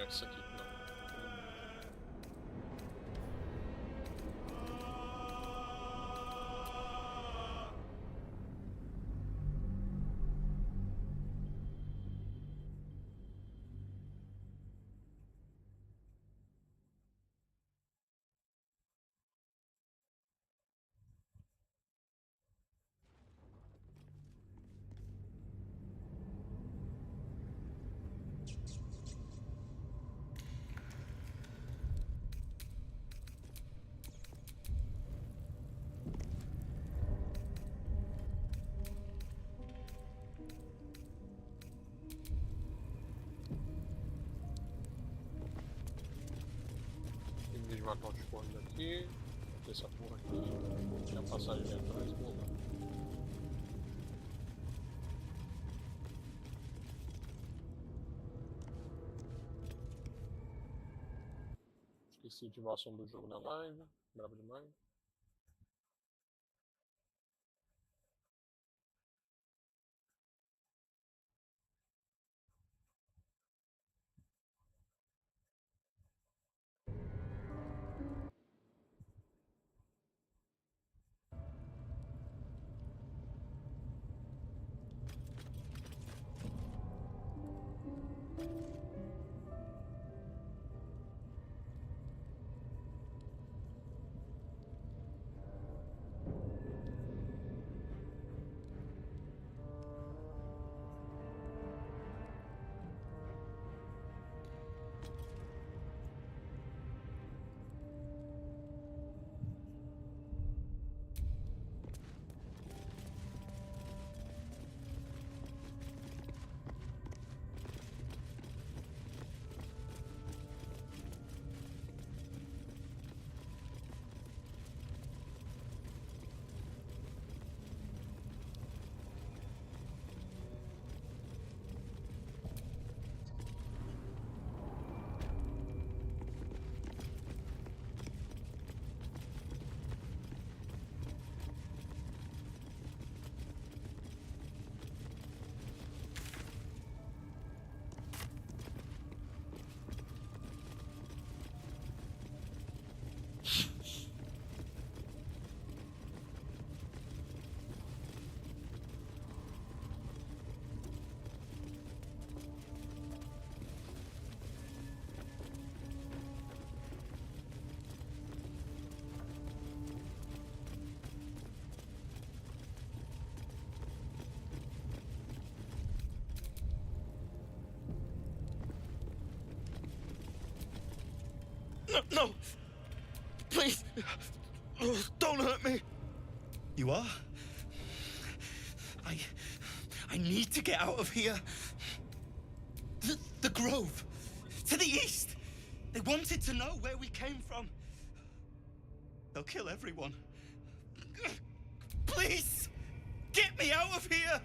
megszakítna. Quindi vado a scuola qui, questa pure qui, c'è un passaggio dentro la scuola. Esqueci de ativação do jogo na live, brabo demais. No, no! Please! Oh, don't hurt me! You are? I need to get out of here. The Grove. To the east. They wanted to know where we came from. They'll kill everyone. Please! Get me out of here!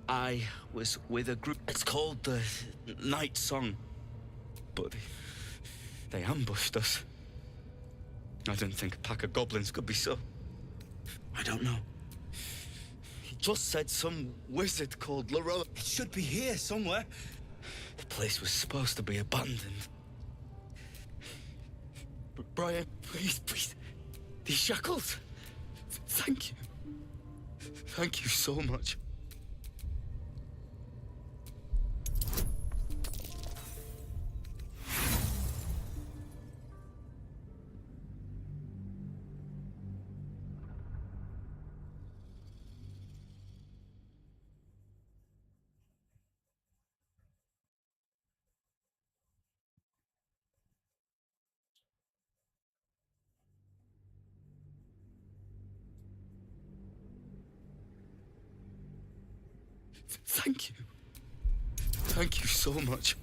I was with a group. It's called the Night Song. But they ambushed us. I didn't think a pack of goblins could be so. I don't know. He just said some wizard called Laroa. It should be here somewhere. The place was supposed to be abandoned. Brian, please. These shackles. Thank you. Thank you so much. Thank you. Thank you so much.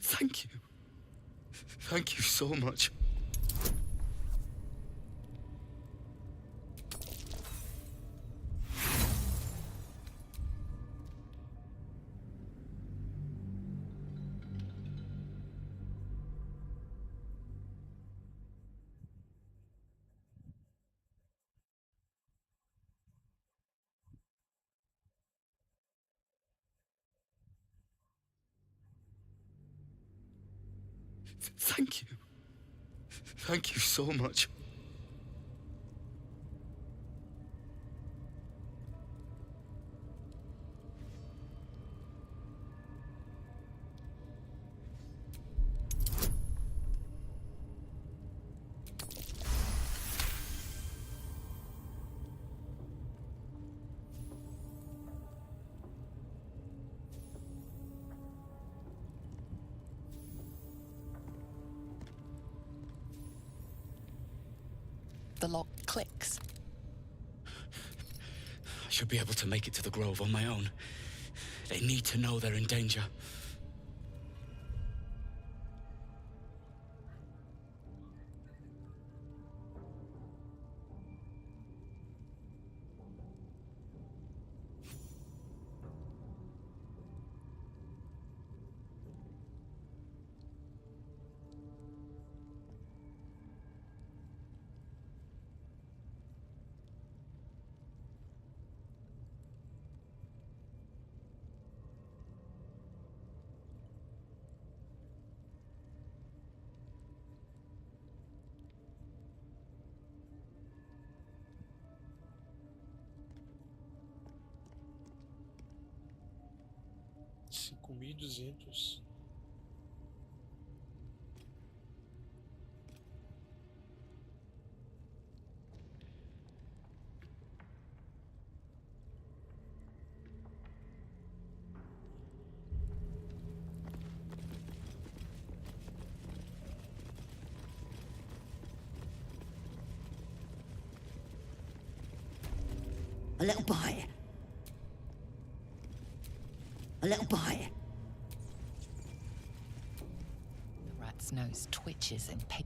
Thank you. Thank you so much. Thank you. Thank you so much. The lock clicks. I should be able to make it to the grove on my own. They need to know they're in danger. $5.200. A little bite. A little bite. The rat's nose twitches in pain.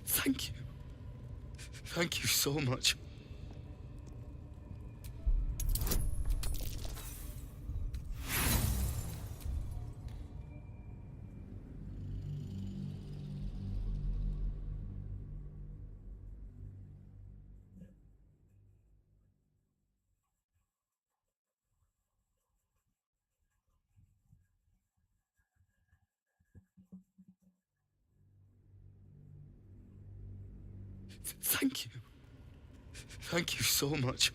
Thank you. Thank you so much. Thank you. Thank you so much.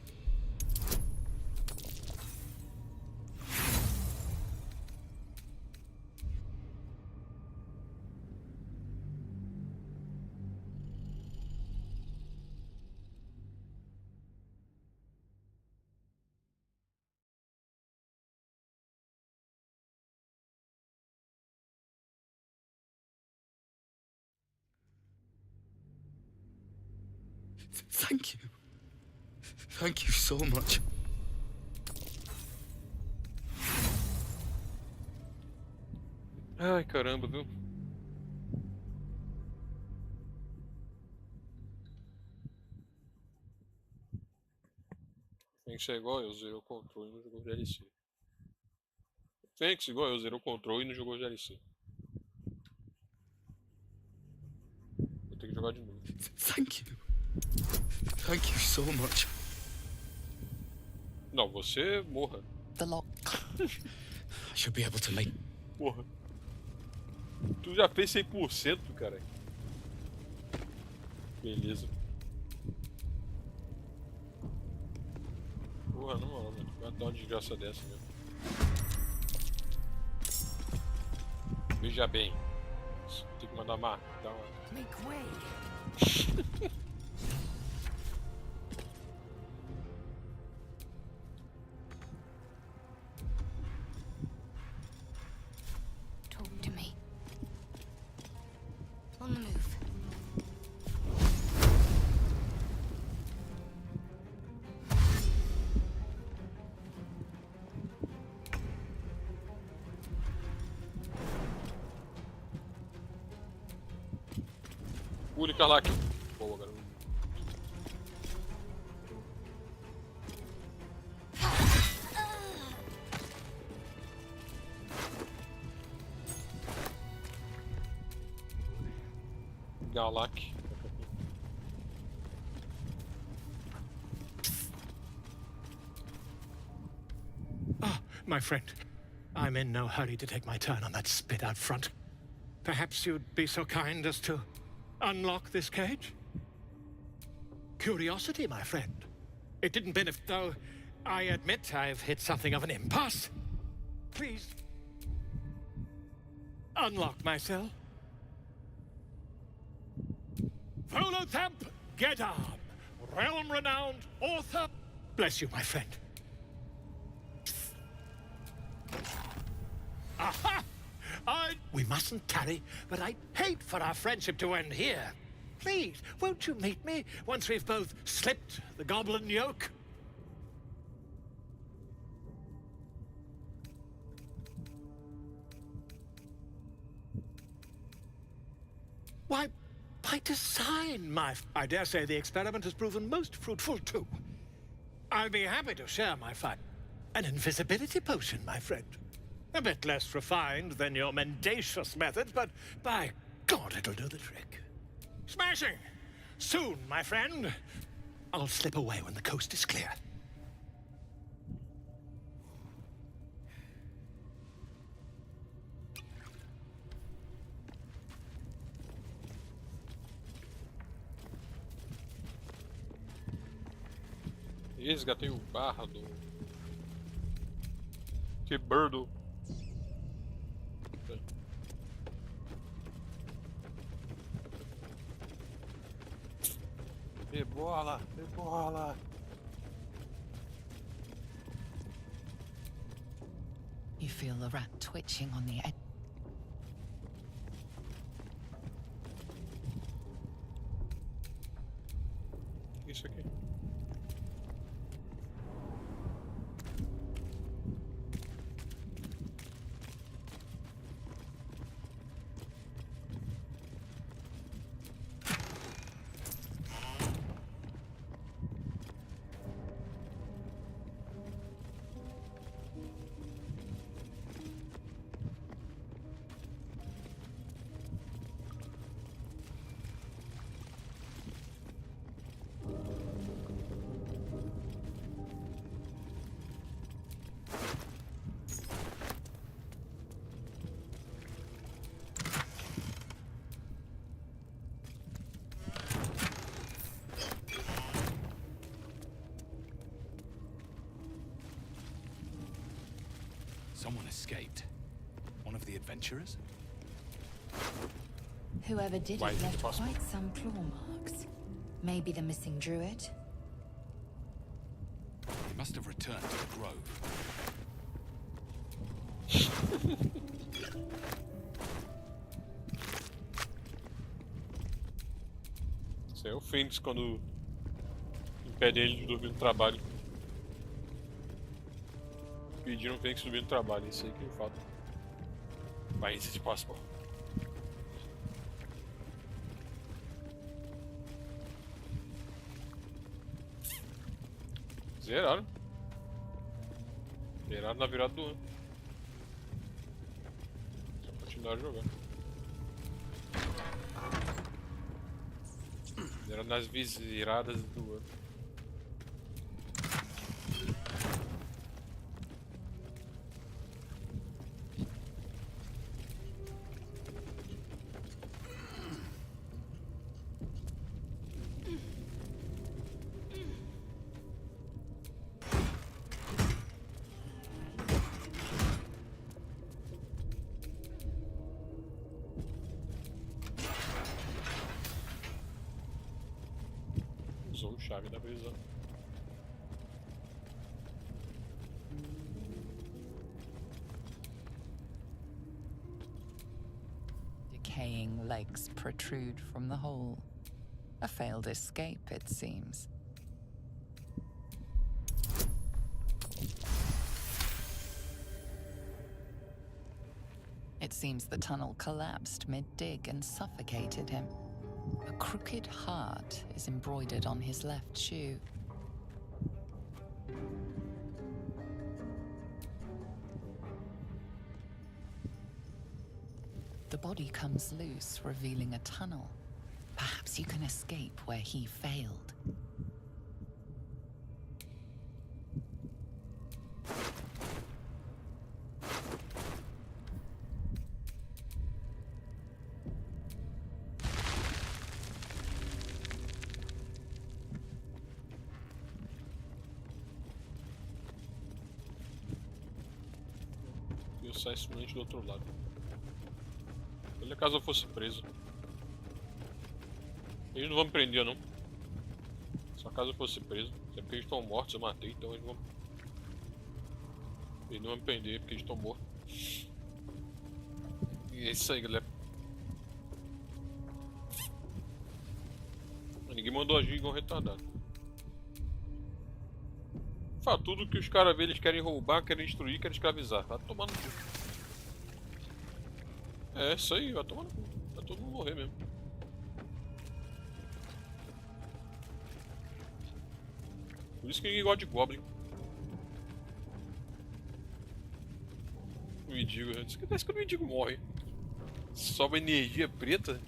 Thank you. Thank you so much. Ai, caramba, viu? Fênix é igual eu, zerou o controle e não jogou DLC. Fênix igual eu, zerou o controle e não jogou DLC. Vou ter que jogar de novo. Thank you. Thank you so much. Não, você morra. The lock. I should be able to make... Porra. Tu já fez 100%, cara. Beleza. Porra, não, mano. Vai dar uma desgraça dessa mesmo. Veja bem. Tem que mandar uma. Dar uma... Make way. Talk to me. On the move. Pule, Karlak. Boa, garoto. Galak. Ah, my friend. I'm in no hurry to take my turn on that spit out front. Perhaps you'd be so kind as to unlock this cage? Curiosity, my friend. It didn't benefit, though I admit I've hit something of an impasse. Please, unlock my cell. Volothamp Gedam, realm-renowned author. Bless you, my friend. Aha! We mustn't tarry, but I'd hate for our friendship to end here. Please, won't you meet me once we've both slipped the goblin yoke? Why, by design, I dare say the experiment has proven most fruitful, too. I'll be happy to share my find. An invisibility potion, my friend. A bit less refined than your mendacious methods, but by God, it'll do the trick. Smashing! Soon, my friend. I'll slip away when the coast is clear. Resgatei o bardo. Que birdo. Rebola, rebola. You feel the rat twitching on the edge. Isso aqui. Someone escaped. One of the adventurers? Whoever did Why it is it left possible? quite some claw marks. Maybe the missing druid? He must have returned to the grove. Isso aí é o Fênix quando impede ele de dormir no trabalho. Pediram o Fênix dormir no trabalho, isso aí que ele fala. Why is it possible? Zeraram. Zeraram na virada do ano. Só continuaram jogando. Zeraram nas viradas do ano. Usou chave da prisão. Decaying legs protrude from the hole. A failed escape, it seems. It seems the tunnel collapsed mid-dig and suffocated him. A crooked heart is embroidered on his left shoe. The body comes loose, revealing a tunnel. Perhaps you can escape where he failed. E eu saio simplesmente do outro lado. Olha caso eu fosse preso. Eles não vão me prender não. Só caso eu fosse preso. É porque eles estão mortos, eu matei, então eles vão. Eles não vão me prender porque eles estão mortos. E é isso aí, galera. Ninguém mandou agir igual um retardado. Fala, tudo que os caras vê, eles querem roubar, querem destruir, querem escravizar. Vai tomar no cu. É isso aí, vai tomar no cu. Vai todo mundo morrer mesmo. Por isso que ninguém gosta de Goblin. O mendigo, o que acontece quando o mendigo morre? Sobe energia preta?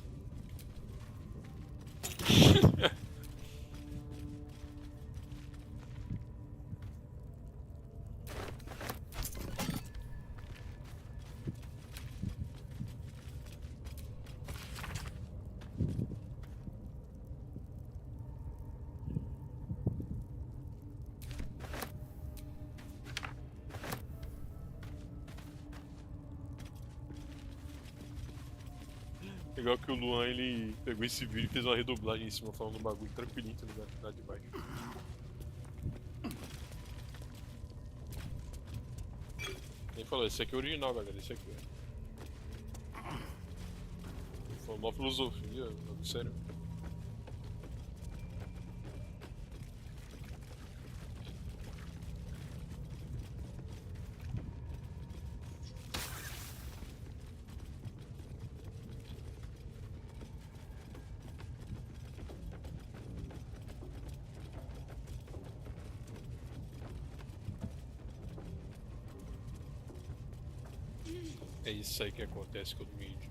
Legal que o Luan, ele pegou esse vídeo e fez uma redublagem em cima, falando um bagulho tranquilinho, tá ligado? Nada demais. Ele falou, esse aqui é o original, galera, esse aqui é. Foi uma filosofia, sério. É isso aí que acontece com o mídia.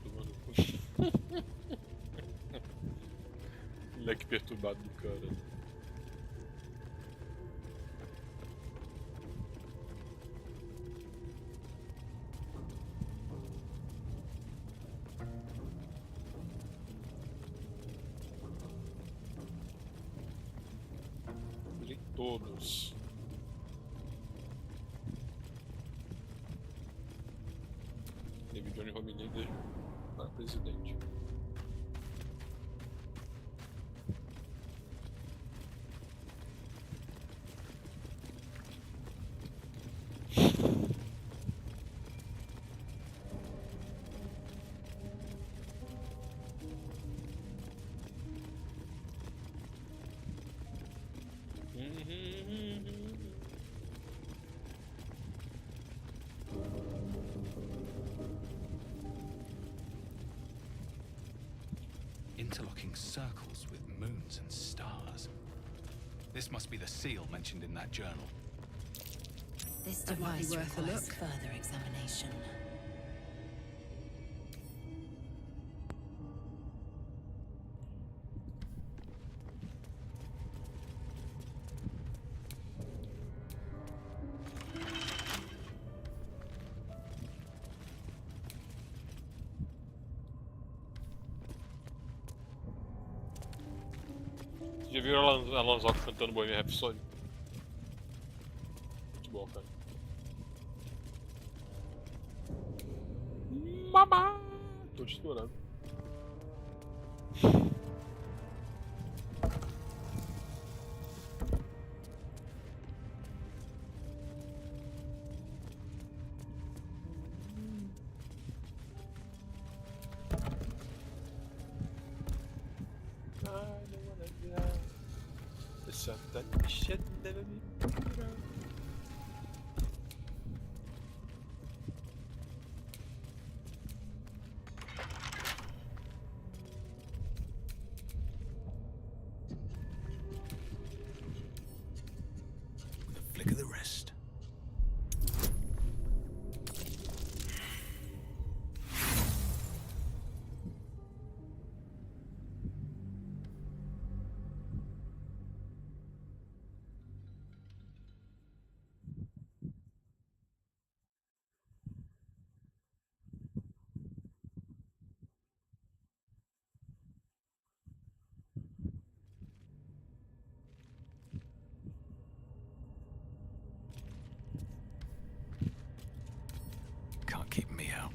Tomando cu. Moleque perturbado do cara. De todos. Teve Johnny Hominida para presidente. Interlocking circles with moons and stars. This must be the seal mentioned in that journal. This That might be device worth a requires look. further examination. Já viram a Lanzoca cantando Bohemian Rhapsody? Muito bom, cara. Mamá! Tô te estourando. The flick of the wrist. Can't keep me out.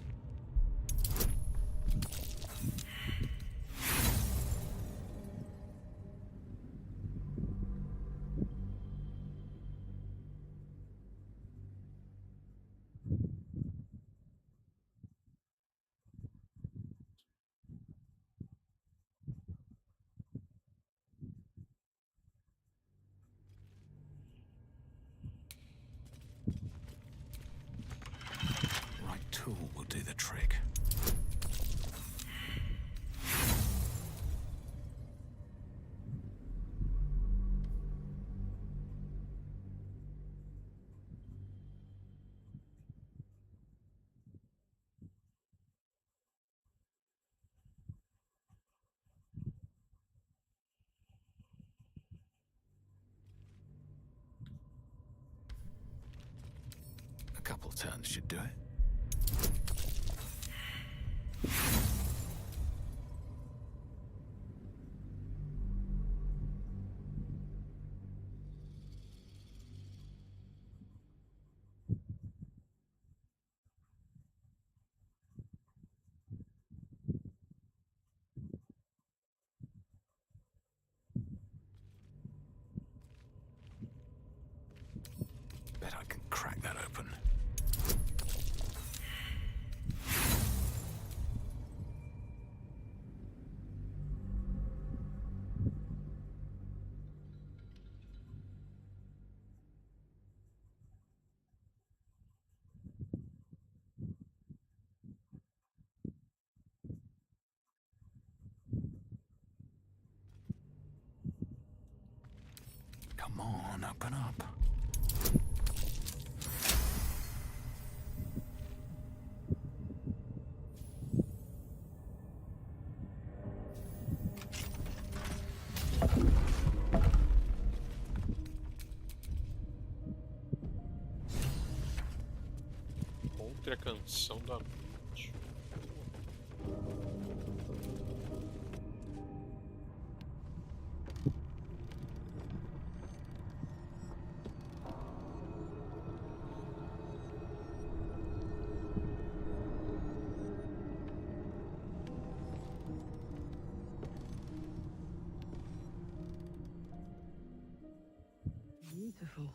Right tool will do the trick. A couple turns should do it. Bet I can crack that open. Come on, open up. Outra canção da noite. Terrible.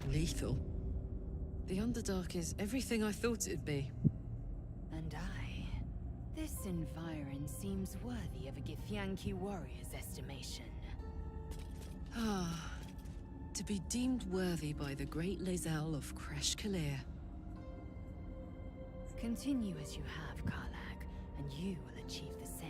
Lethal. The Underdark is everything I thought it'd be. And this environ seems worthy of a Githyanki warrior's estimation. Ah, to be deemed worthy by the great Lae'zel of Kresh Kalir. Continue as you have, Karlach, and you will achieve the same.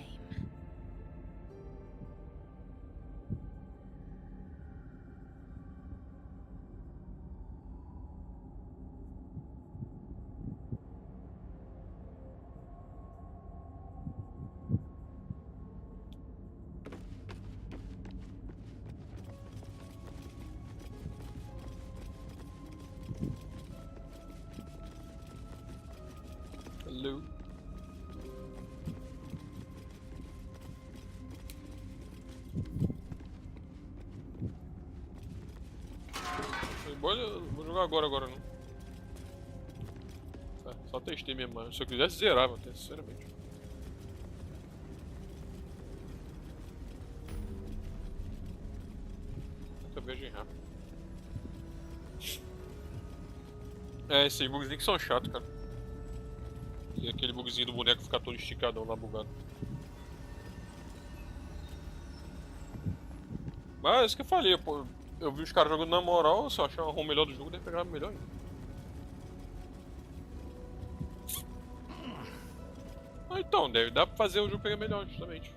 Hello. Vou jogar agora não. Só testei mesmo, mas se eu quisesse zerava até, sinceramente. Muita viagem rápida. É, esses bugzinhos que são chatos, cara. E aquele bugzinho do boneco ficar todo esticadão lá bugado. Mas é isso que eu falei, pô. Eu vi os caras jogando na moral, se eu achar o melhor do jogo, deve pegar melhor ainda. Ah, então, deve dar pra fazer o jogo pegar melhor, justamente.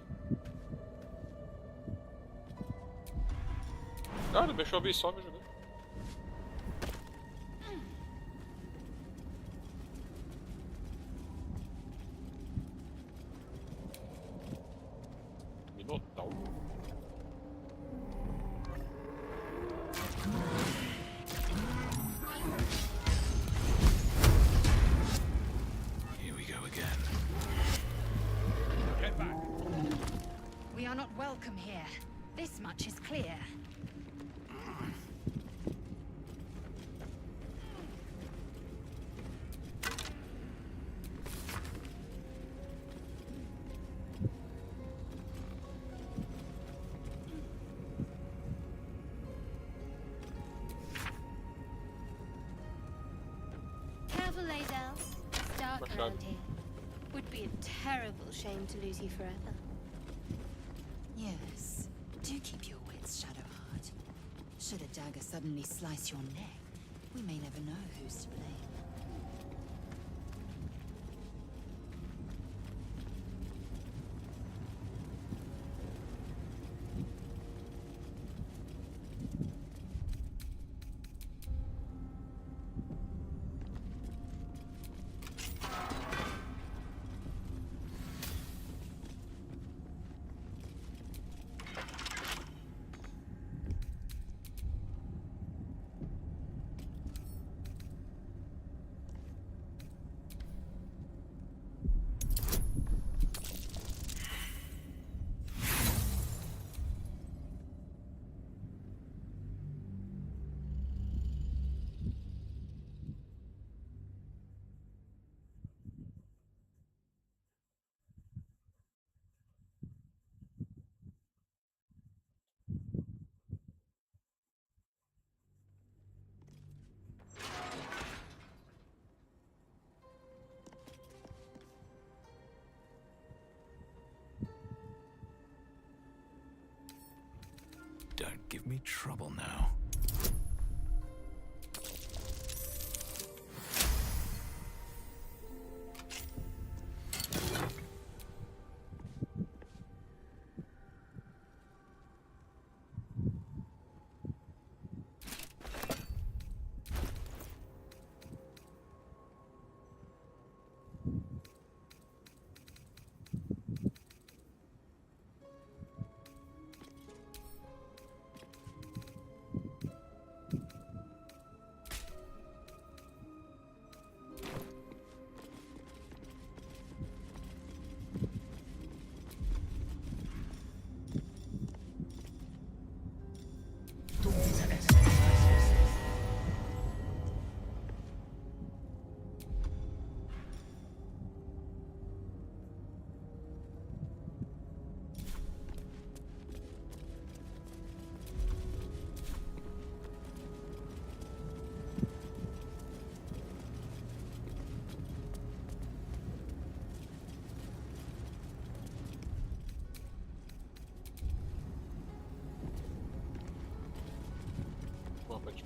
Cara, deixa eu ver só, meu jogo. Minotauro. Here we go again. We are not welcome here. This much is clear. Careful, Lae'zel. It's dark What's around that? here. Would be a terrible shame to lose you forever. Yes. Do keep your wits, Shadowheart. Should a dagger suddenly slice your neck, we may never know who's to blame. Don't give me trouble now.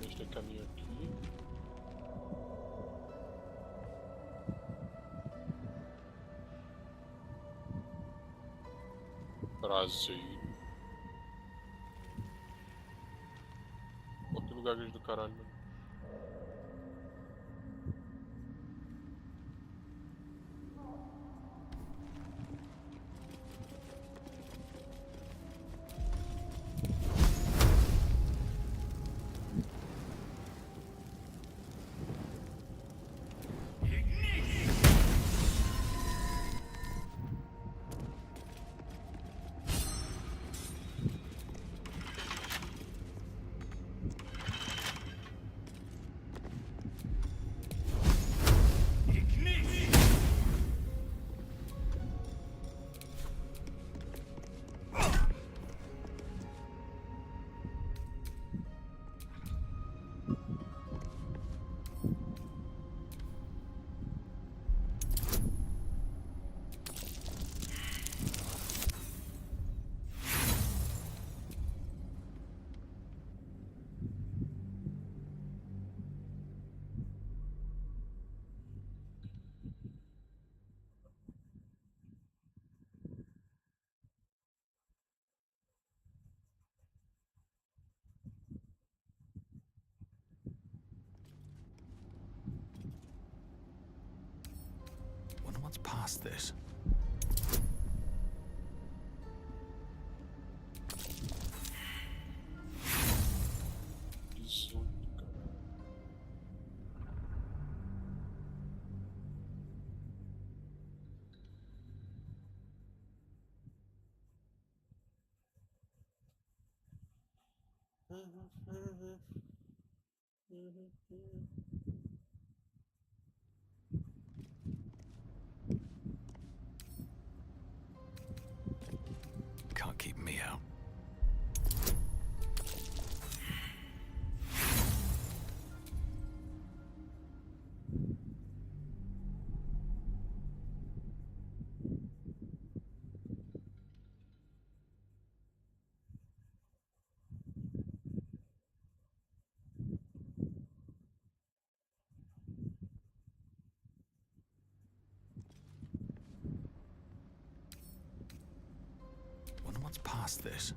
A gente tem caminho aqui. Brasil. Pô, que lugar grande do caralho, mano. Wonder what's past this. Can't keep me out. Wonder what's past this.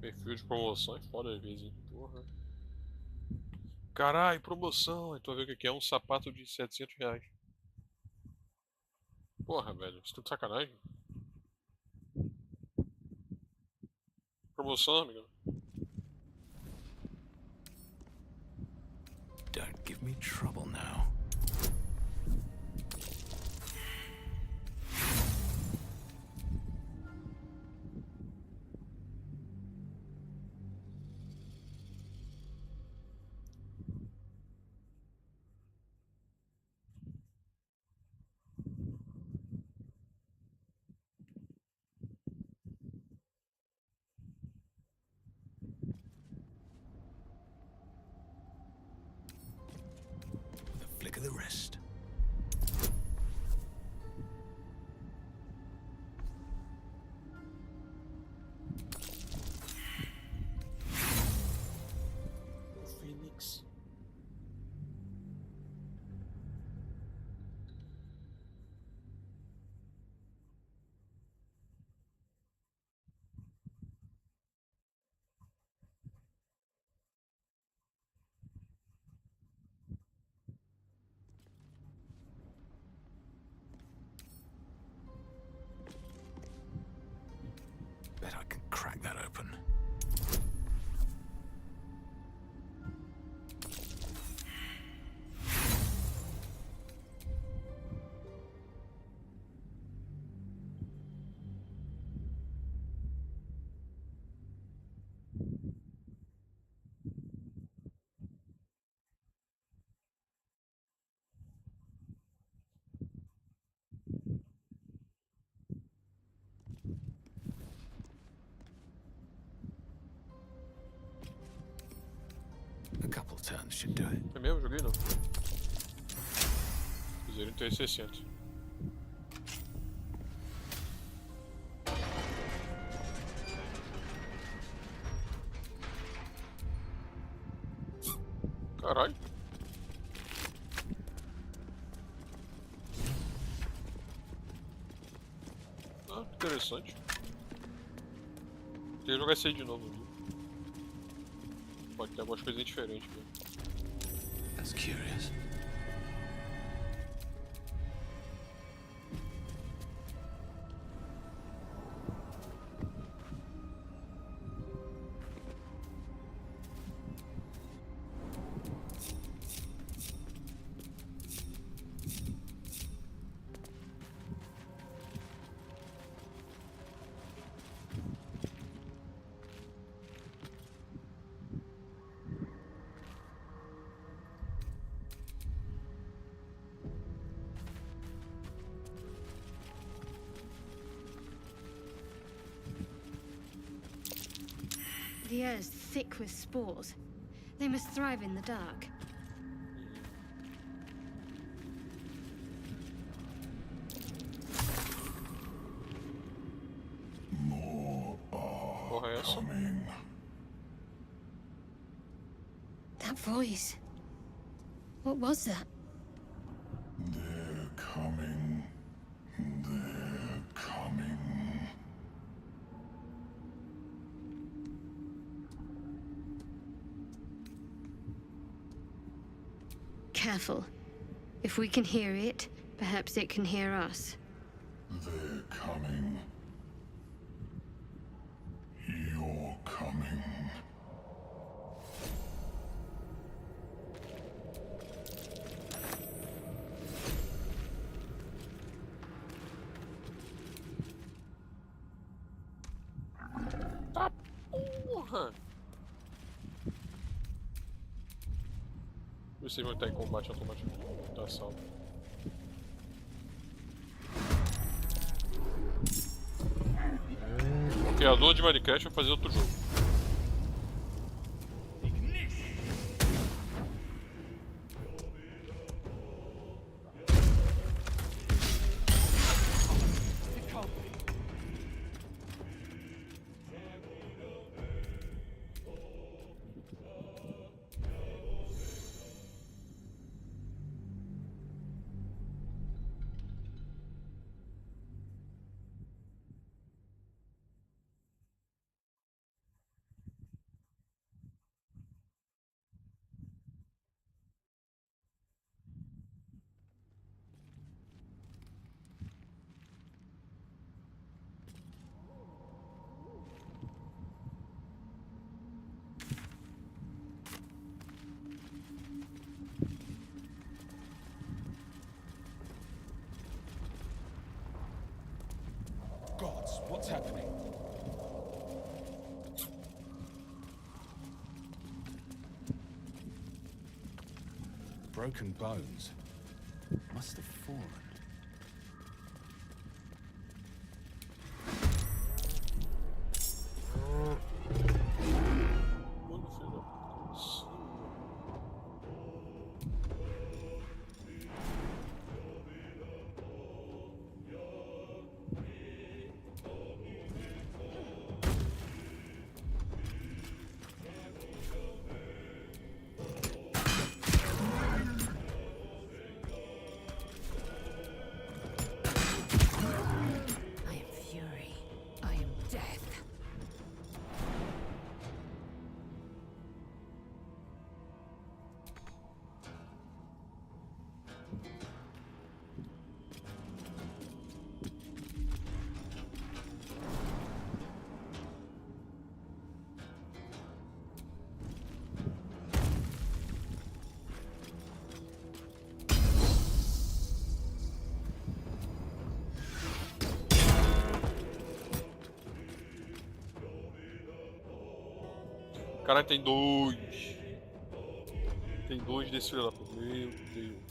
Perfil de promoção é foda às vezes, hein? Porra. Caralho, promoção. Então ver o que é um sapato de R$ 700. Porra, velho. Você tá de sacanagem? Promoção, amigo. Don't give me trouble now. With a flick of the wrist. Phoenix. Bet I can crack that open. A couple turns should do it. É mesmo? Joguei não. Cruzeiro em 360. Caralho. Ah, que interessante. Queria jogar esse aí de novo. Viu? Pode ter algumas coisas diferentes mesmo. That's curious. The air's thick with spores. They must thrive in the dark. Porra, é essa? That voice. What was that? They're coming. They're coming. Careful. If we can hear it, perhaps it can hear us. They're coming. You're coming. Tá porra! Vocês vão estar em combate automático. Tá salvo. O criador de Minecraft vai fazer outro jogo. Gods, what's happening? Broken bones. Must have fallen. I am fury. I am death. Caralho, tem dois. Tem dois desse filho da puta. Meu Deus.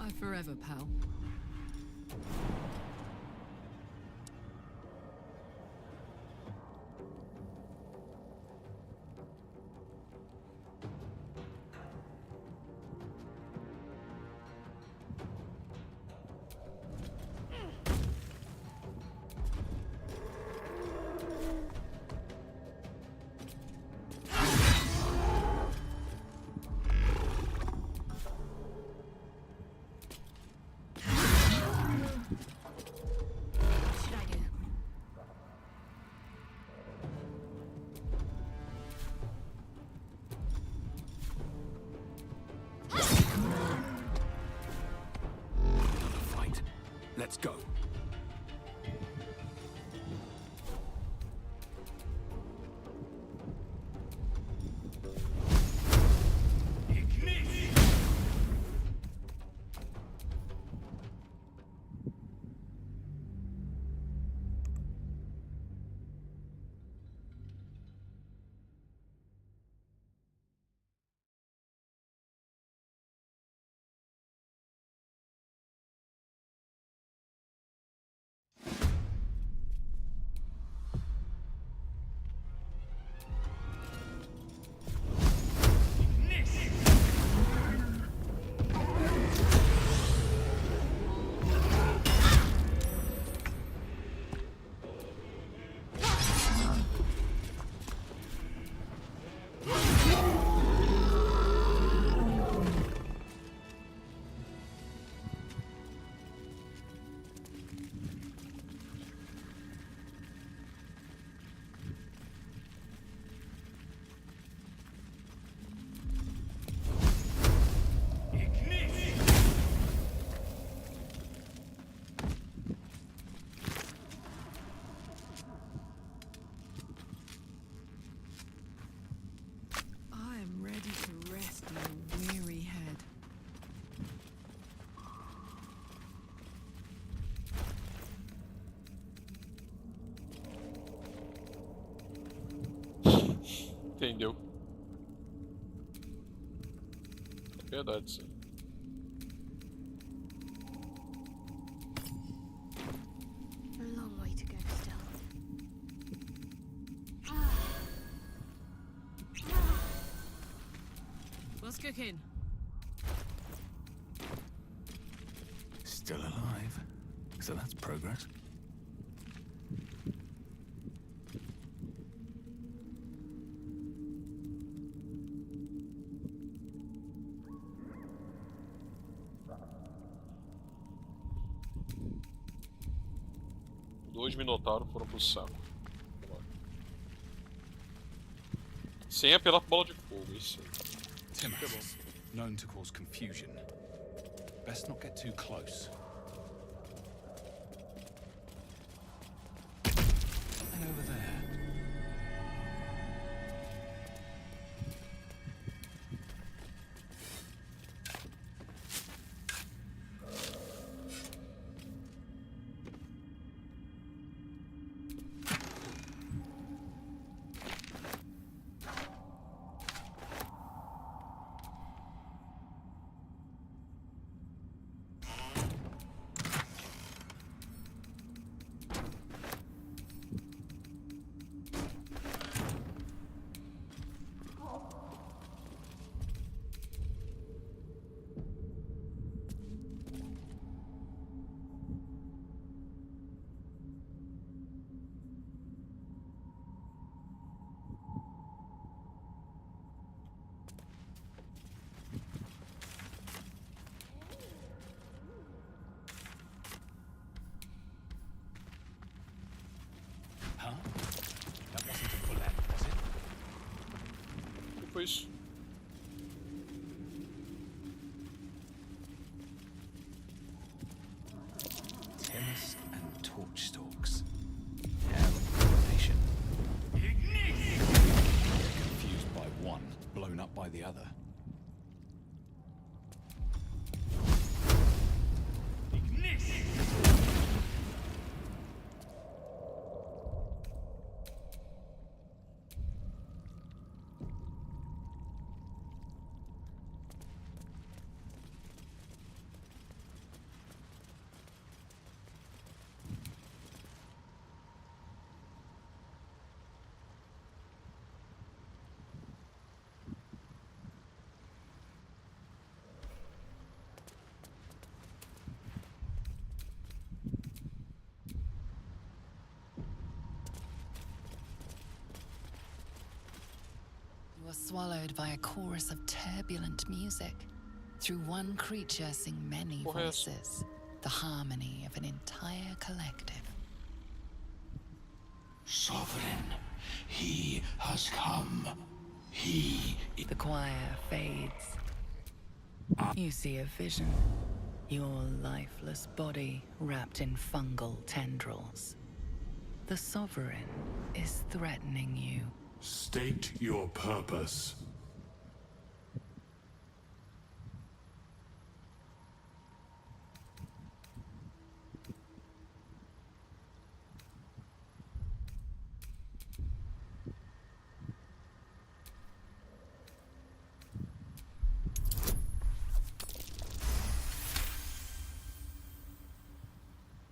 Bye forever, pal. Let's go. I am ready to rest your weary head. Entendeu? Verdade, sim. A long way to go still. What's cooking? Still alive. So that's progress. Dois minotauros foram pro saco. Sem apelar pra bola de fogo, isso aí. Timmons, known to cause confusion. Best not get too close. And over there. Huh? That wasn't a bullet, was it? Que foi isso? Tennis and torch stalks. Hell of a combination. Confused by one, blown up by the other. are swallowed by a chorus of turbulent music. Through one creature sing many voices, the harmony of an entire collective. Sovereign, he has come. The choir fades. You see a vision. Your lifeless body wrapped in fungal tendrils. The Sovereign is threatening you. State your purpose.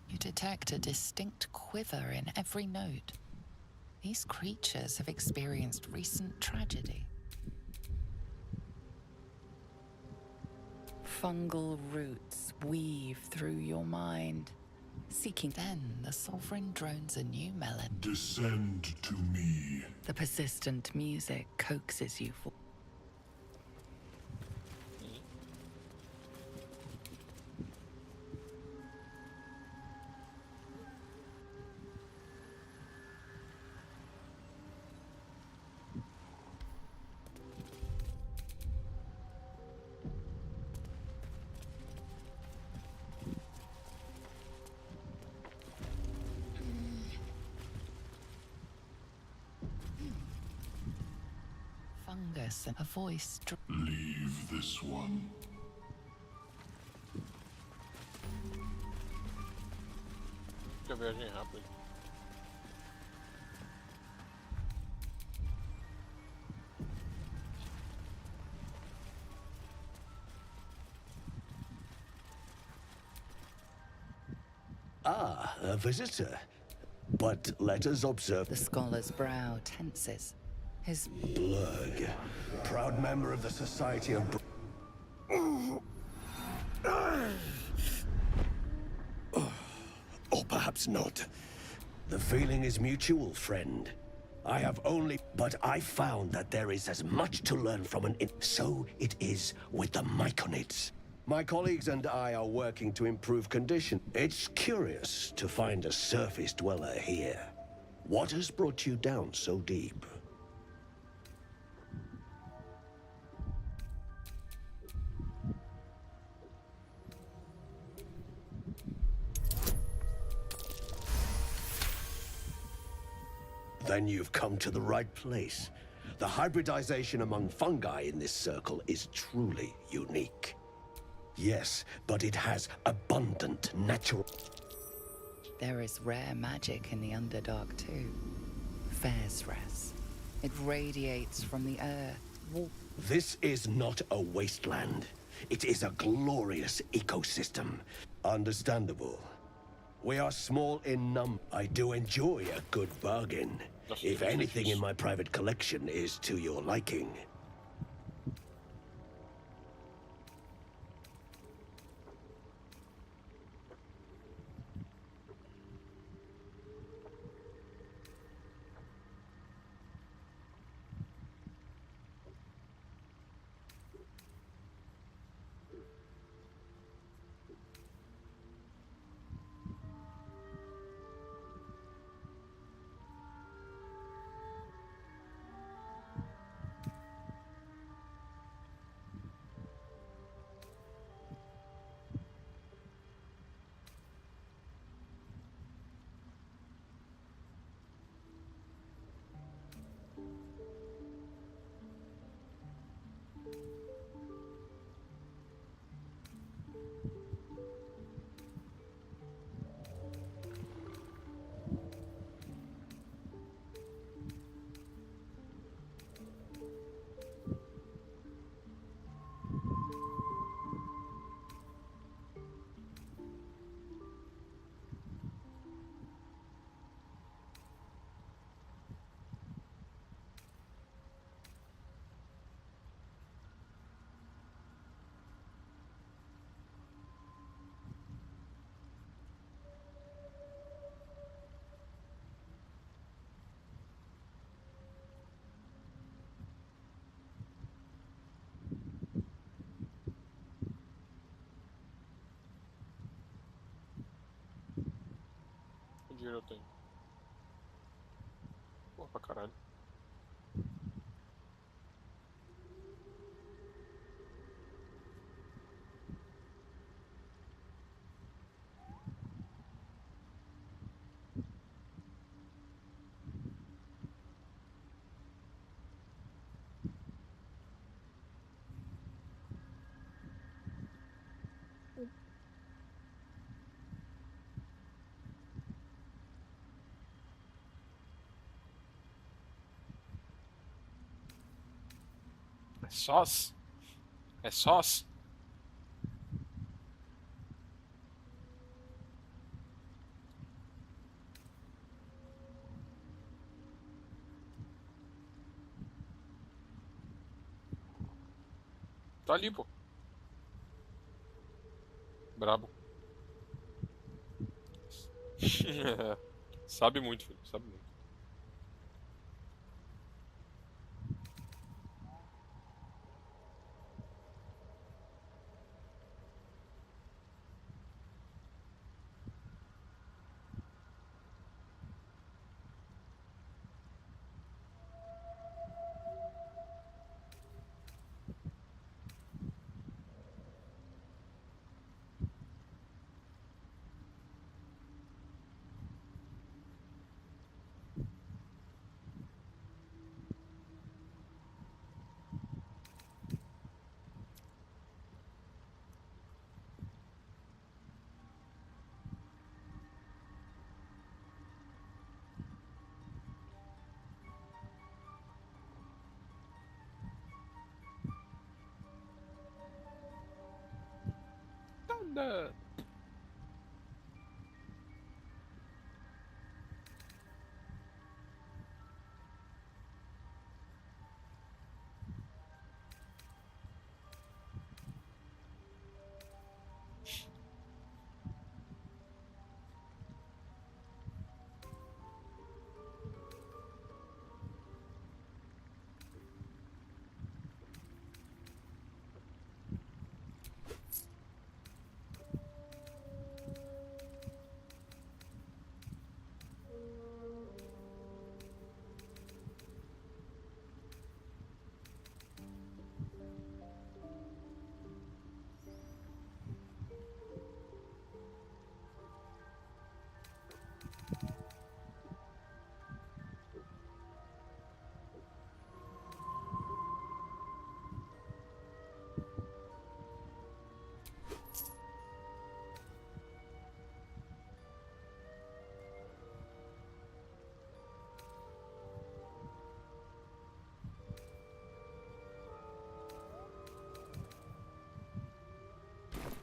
You detect a distinct quiver in every note. These creatures have experienced recent tragedy. Fungal roots weave through your mind, seeking. Then the Sovereign drones a new melody. Descend to me. The persistent music coaxes you for. Fungus and a voice. Leave this one. Que a viagem é rápida. Ah, a visitor. But let us observe. The scholar's brow tenses. His Blurg, proud member of the Society of. Or perhaps not. The feeling is mutual, friend. I have only. But I found that there is as much to learn from an. So it is with the Myconids. My colleagues and I are working to improve condition. It's curious to find a surface dweller here. What has brought you down so deep? Then you've come to the right place. The hybridization among fungi in this circle is truly unique. Yes, but it has abundant natural. There is rare magic in the Underdark too. Fairsres. It radiates from the earth. This is not a wasteland. It is a glorious ecosystem. Understandable. We are small in number. I do enjoy a good bargain. If anything in my private collection is to your liking. dinheiro eu tenho? Porra, pra caralho. É sós? É sós? Tá ali, pô. Brabo. Sabe muito, filho. Sabe muito. Thunder!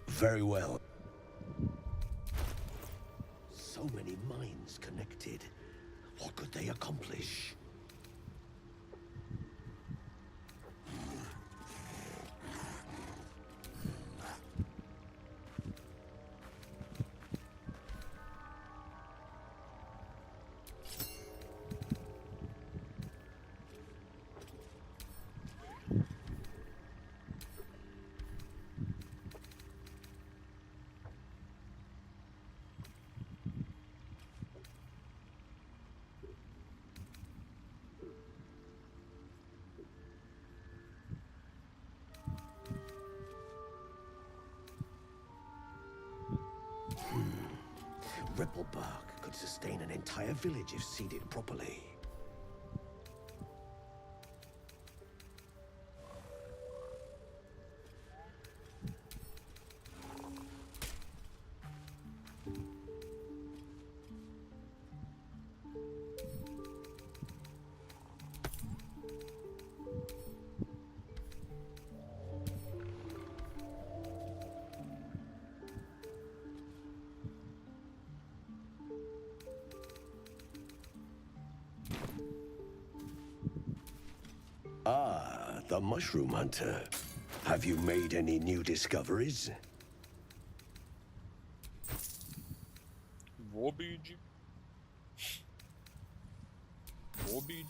Very well. So many minds connected. What could they accomplish? Ripple bark could sustain an entire village if seeded properly. Ah, the mushroom hunter. Have you made any new discoveries? Morbid. Morbid.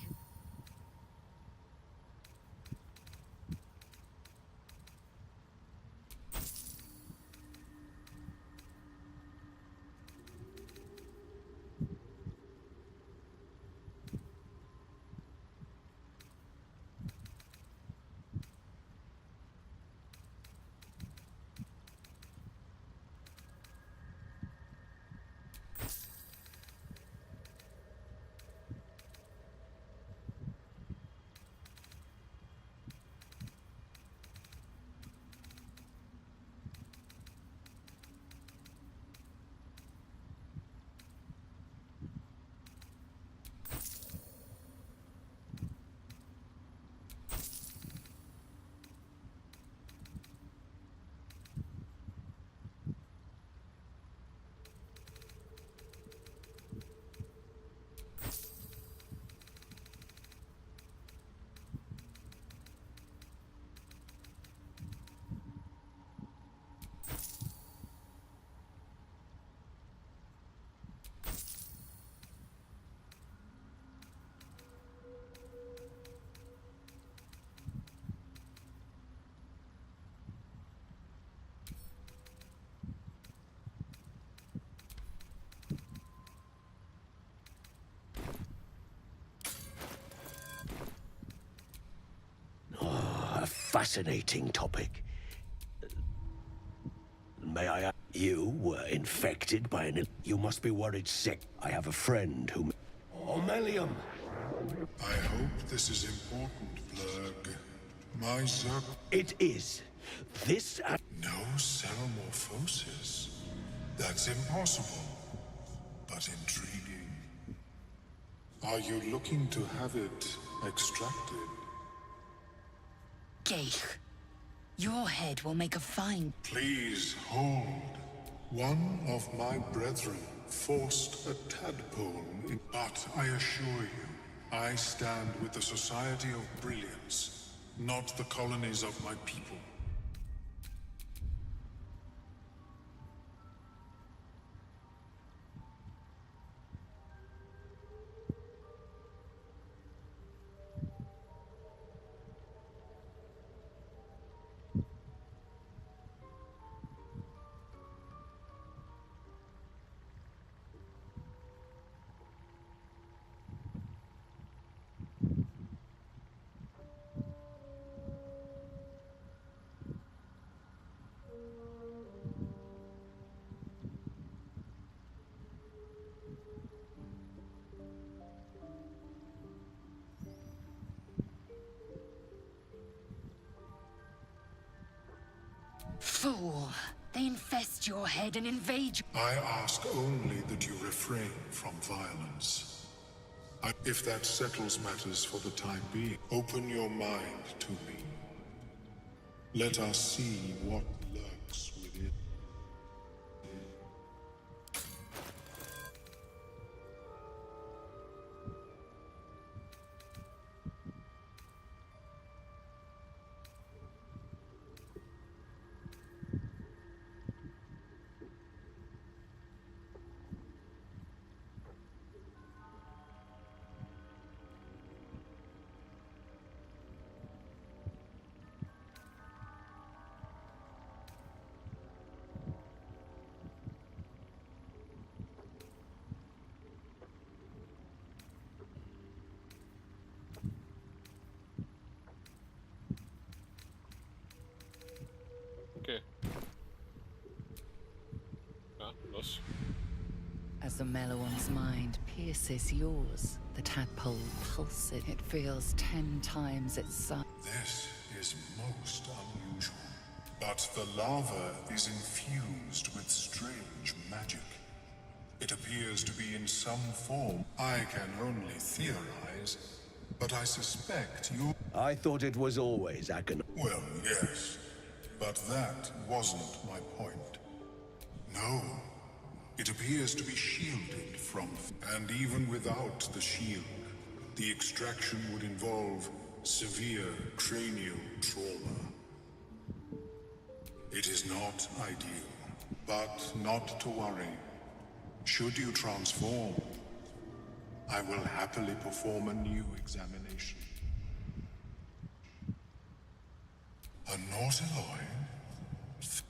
fascinating topic. May I ask, you were infected by an... You must be worried sick. I have a friend who... Omelium! I hope this is important, Blurg. My It is. This... No ceremorphosis. That's impossible, but intriguing. Are you looking to have it extracted? Geich, your head will make a fine... Please hold. One of my brethren forced a tadpole in... But I assure you, I stand with the Society of Brilliance, not the colonies of my people. Fool! They infest your head and invade you. I ask only that you refrain from violence. If that settles matters for the time being, open your mind to me. Let us see what lurks within. Okay. Ah, los. As the Meloan's mind pierces yours, the tadpole pulses. It feels 10 times its size. This is most unusual. But the lava is infused with strange magic. It appears to be in some form. I can only theorize, but I suspect you... I thought it was always Agon. Well, yes. But that wasn't my point. No. It appears to be shielded from... And even without the shield, the extraction would involve severe cranial trauma. It is not ideal, but not to worry. Should you transform, I will happily perform a new examination. A Nautiloid?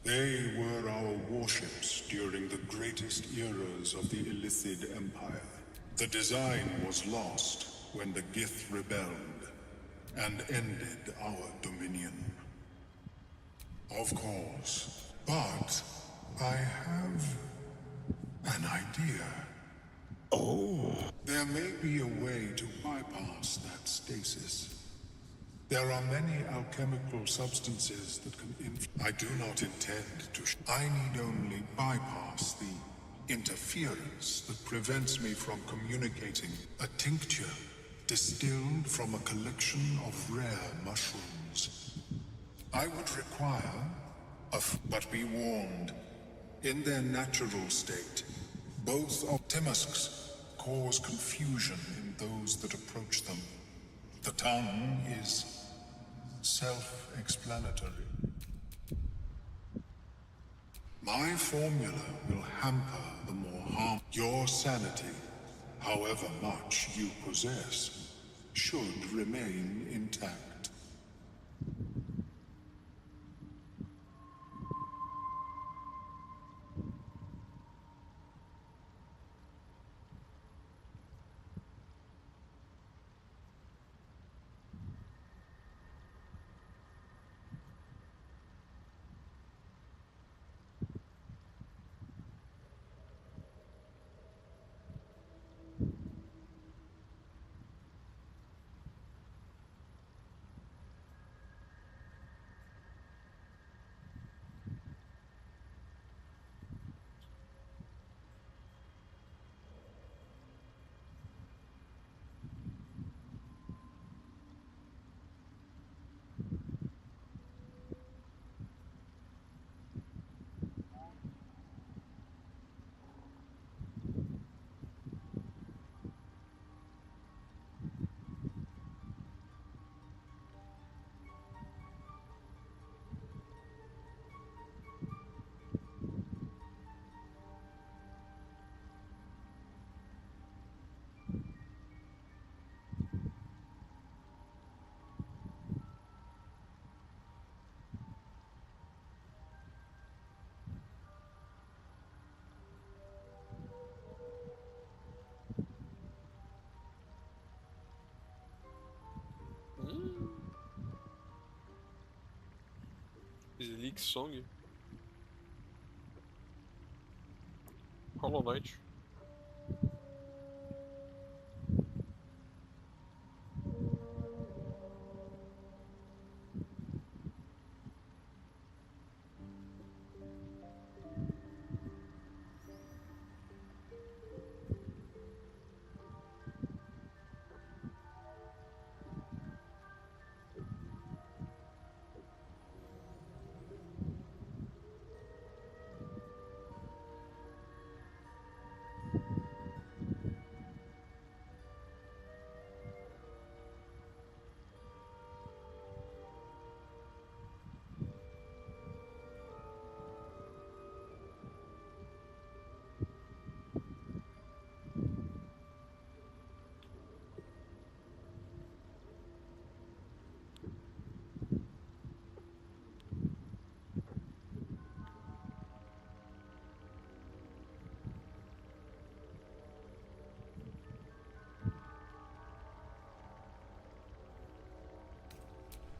They were our warships during the greatest eras of the Illithid Empire. The design was lost when the Gith rebelled and ended our dominion. Of course, but I have an idea. Oh. There may be a way to bypass that stasis. There are many alchemical substances that can I do not intend to I need only bypass the interference that prevents me from communicating. A tincture distilled from a collection of rare mushrooms. I would require but be warned, in their natural state, both optimusks cause confusion in those that approach them. The tongue is self-explanatory. My formula will hamper the more harm. Your sanity, however much you possess, should remain intact. League Song. Hollow Knight.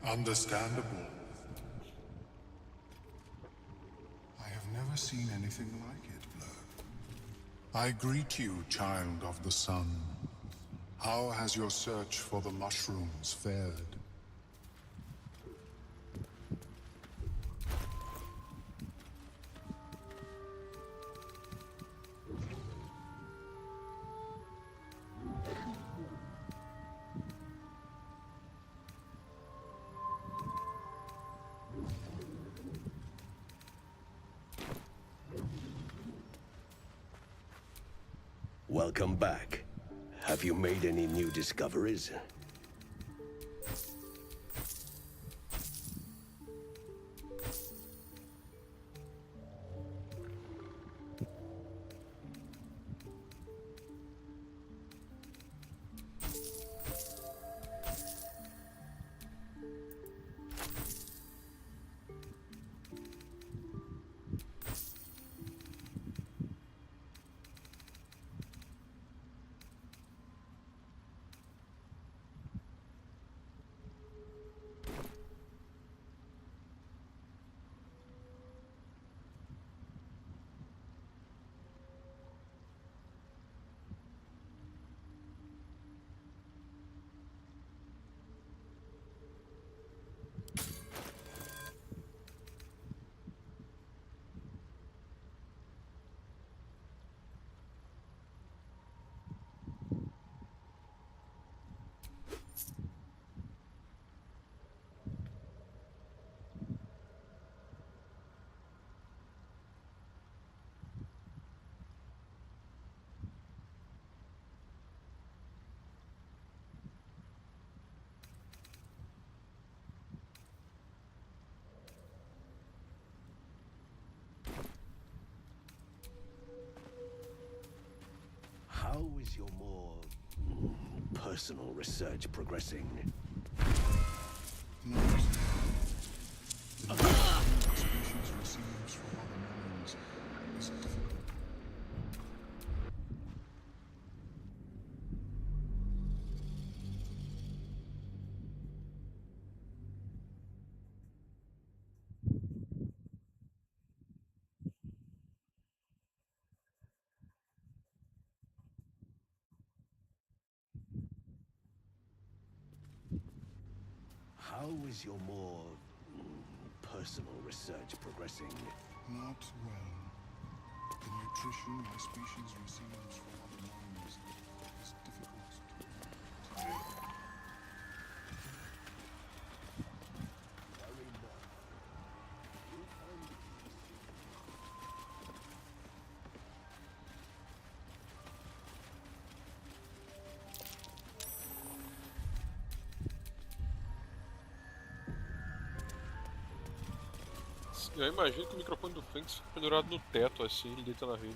Understandable. I have never seen anything like it, Blur. I greet you, child of the sun. How has your search for the mushrooms fared? Welcome back. Have you made any new discoveries? How is your more personal research progressing? Not the species receives from other minds is difficult. How is your more personal research progressing? Not well. The nutrition my species receives from other minds is difficult to Eu imagino que o microfone do Frank fica pendurado no teto assim, ele deita na rede.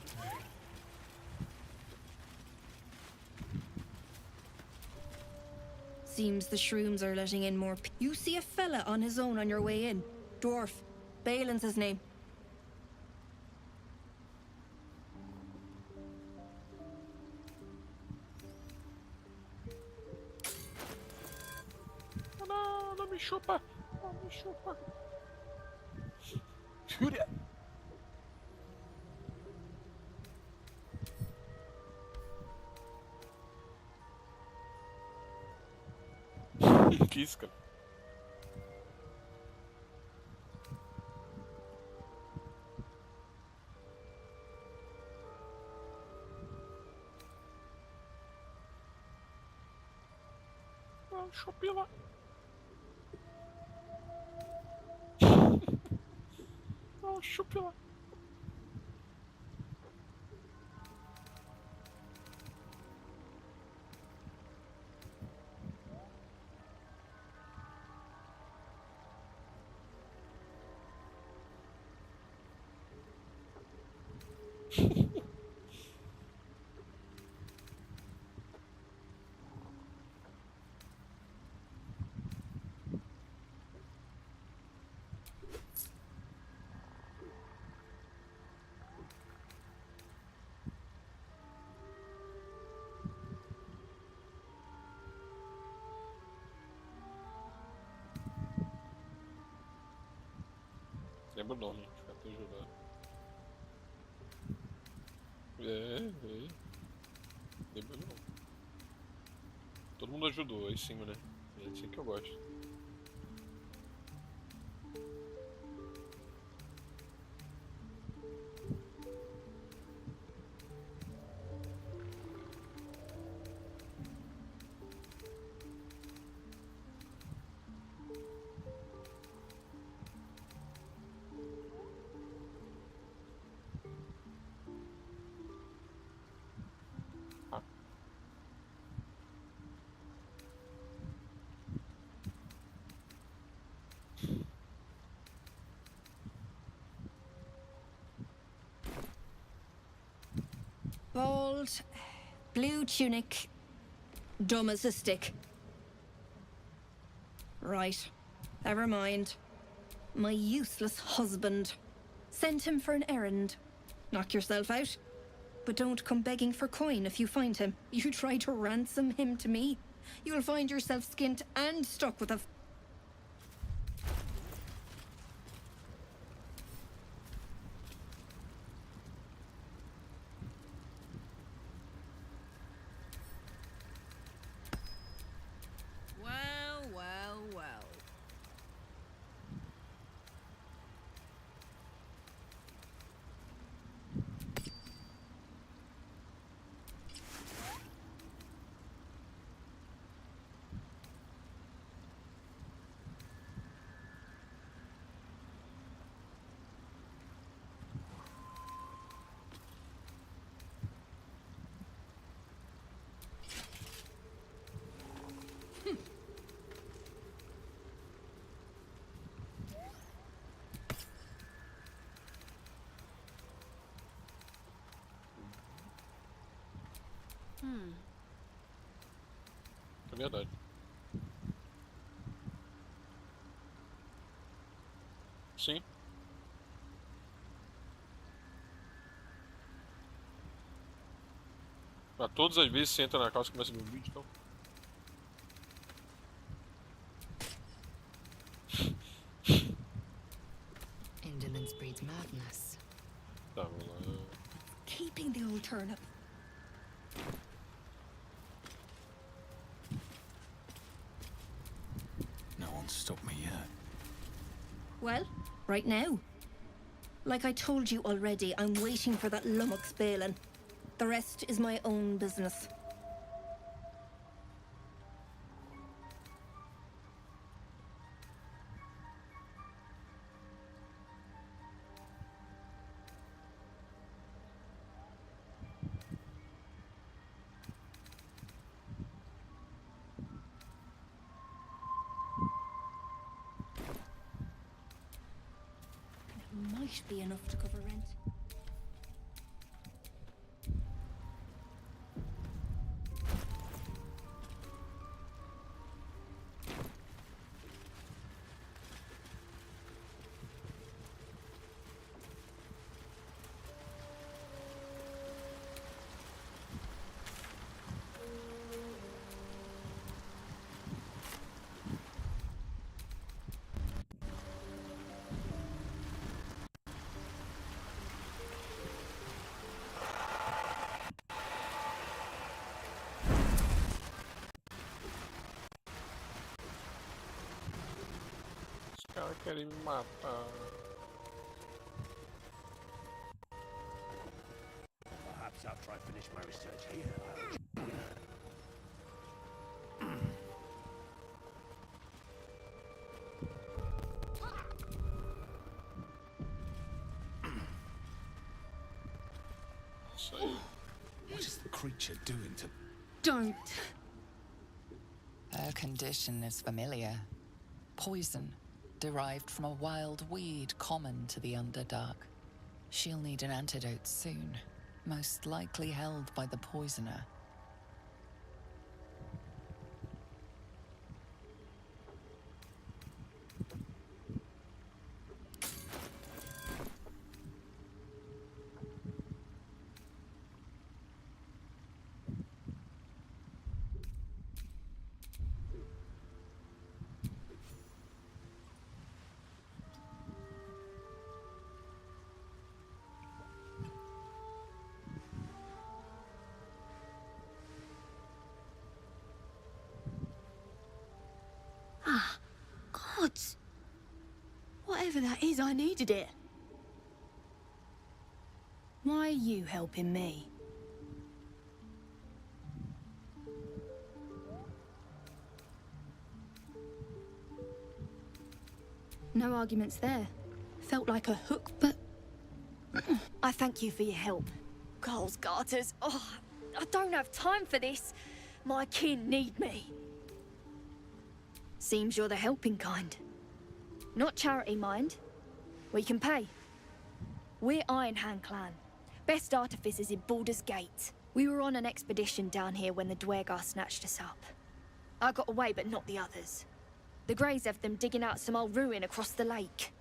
Seems the shrooms are letting in more. You see a fella on his own on your way in. Dwarf. Balin's his name. Não, não me chupa! Não me chupa! Hurra! Que isso, cara? Ah, chupila. Ah, chupila. Lembro não, gente. Fica até ajudar. É. Lembro não. Todo mundo ajudou aí em cima, né? É assim que eu gosto. Bald, blue tunic, dumb as a stick. Right, never mind. My useless husband. Sent him for an errand. Knock yourself out. But don't come begging for coin if you find him. You try to ransom him to me, you'll find yourself skint and stuck with a... Well, well, well. É verdade. Sim. Pra todas as vezes você entra na casa e começa a ver um vídeo, então. Indolence breeds madness. Tá, vamos lá. Keeping the old turnip. No one's stopped me yet. Well, right now. Like I told you already, I'm waiting for that lummox Balin. The rest is my own business. It might be enough to cover rent. querem me matar. Perhaps after I finish my research here, I'll... So, What is the creature doing to... Don't. Her condition is familiar. Poison, derived from a wild weed common to the Underdark. She'll need an antidote soon, most likely held by the poisoner. Ah, gods. Whatever that is, I needed it. Why are you helping me? No arguments there. Felt like a hook, but... I thank you for your help. Girls, garters, oh, I don't have time for this. My kin need me. Seems you're the helping kind. Not charity, mind. We can pay. We're Ironhand clan. Best artificers in Baldur's Gate. We were on an expedition down here when the Dwergar snatched us up. I got away, but not the others. The Greys have them digging out some old ruin across the lake.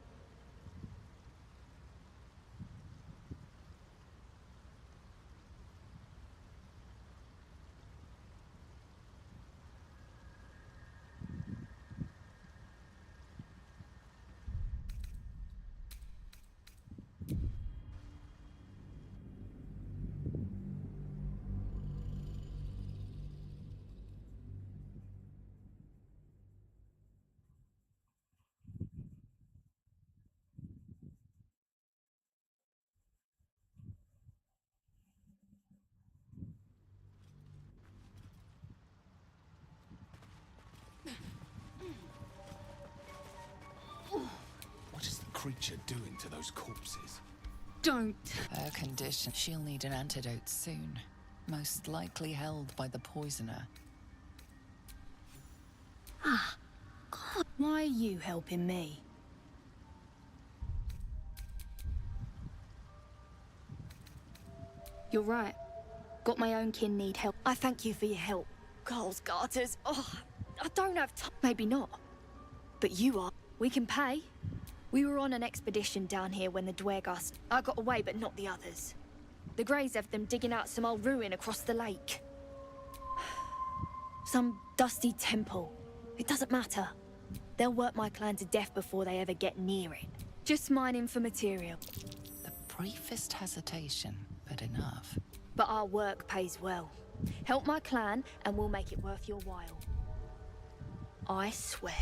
What is the creature doing to those corpses? Don't. Her condition, she'll need an antidote soon, most likely held by the poisoner. Ah, God. Why are you helping me? You're right. Got my own kin need help. I thank you for your help. Girls, garters, oh, I don't have time. Maybe not. But you are. We can pay. We were on an expedition down here when the Dwergar... I got away, but not the others. The Greys have them digging out some old ruin across the lake. Some dusty temple. It doesn't matter. They'll work my clan to death before they ever get near it. Just mining for material. The briefest hesitation, but enough. But our work pays well. Help my clan, and we'll make it worth your while. I swear.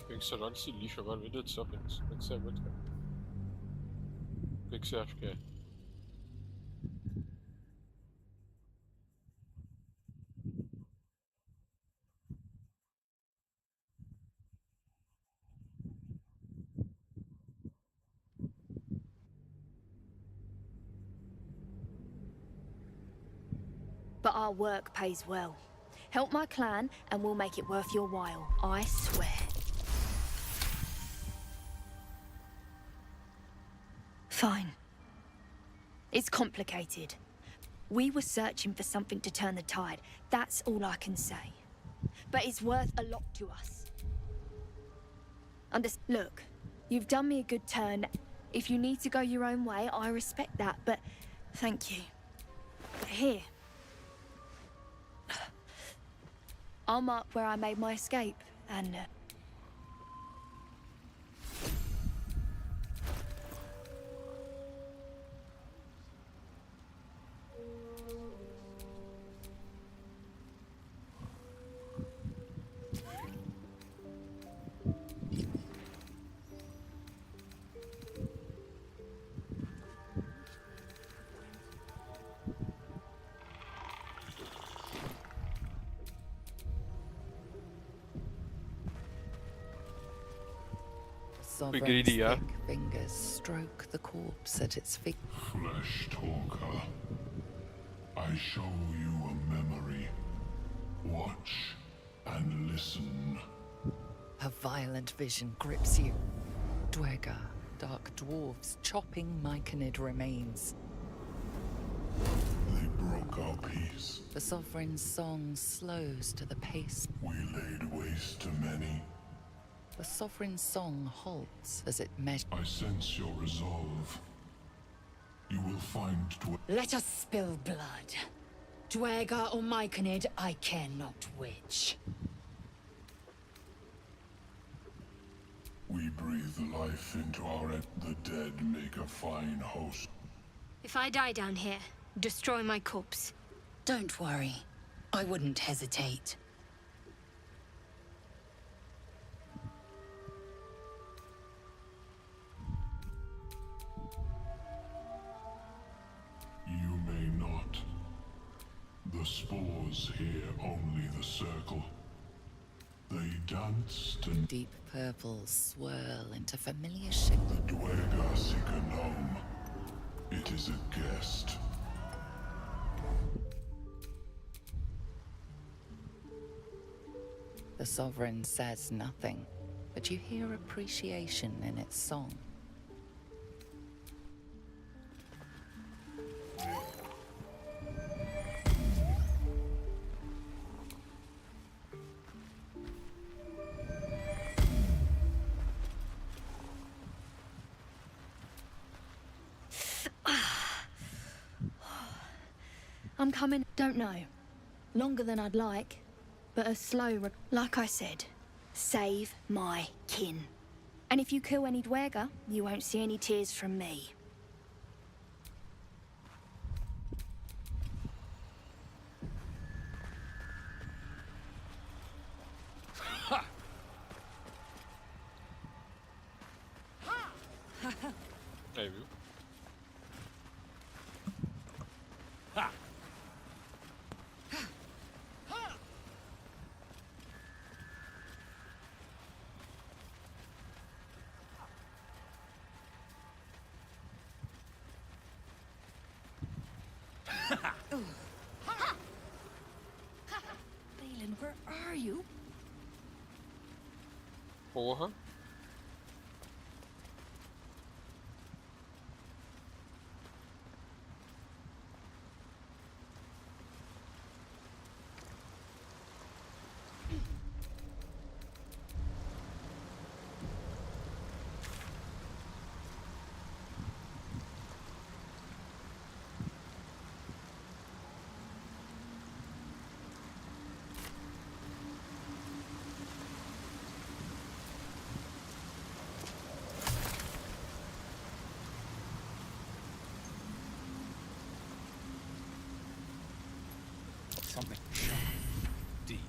Tem que ser esse lixo agora, meu Deus do céu, tem que ser muito, cara. O que você acha que é? But our work pays well. Help my clan, and we'll make it worth your while. I swear. Fine. It's complicated. We were searching for something to turn the tide. That's all I can say. But it's worth a lot to us. Look, you've done me a good turn. If you need to go your own way, I respect that, but thank you. Here. I'll mark where I made my escape, and... sovereign's greedy, yeah. thick fingers stroke the corpse at its feet. Flesh talker, I show you a memory. Watch and listen. A violent vision grips you. Dwergar, dark dwarves chopping Myconid remains. They broke our peace. The sovereign's song slows to the pace. We laid waste to many. The sovereign's song halts as it measures. I sense your resolve. You will find Let us spill blood. Dwergar or Myconid, I care not which. We breathe life into our the dead make a fine host. If I die down here, destroy my corpse. Don't worry. I wouldn't hesitate. You may not. The spores hear only the circle. They danced and Deep purples swirl into familiar shape. the Dwergar seek a gnome. It is a guest. The sovereign says nothing, but you hear appreciation in its song. I'm coming. Don't know. Longer than I'd like, but a slow. Like I said, save my kin. And if you kill any Dwergar, you won't see any tears from me. Aí, viu? Leland, where are you? Porra. Something sharp, deep,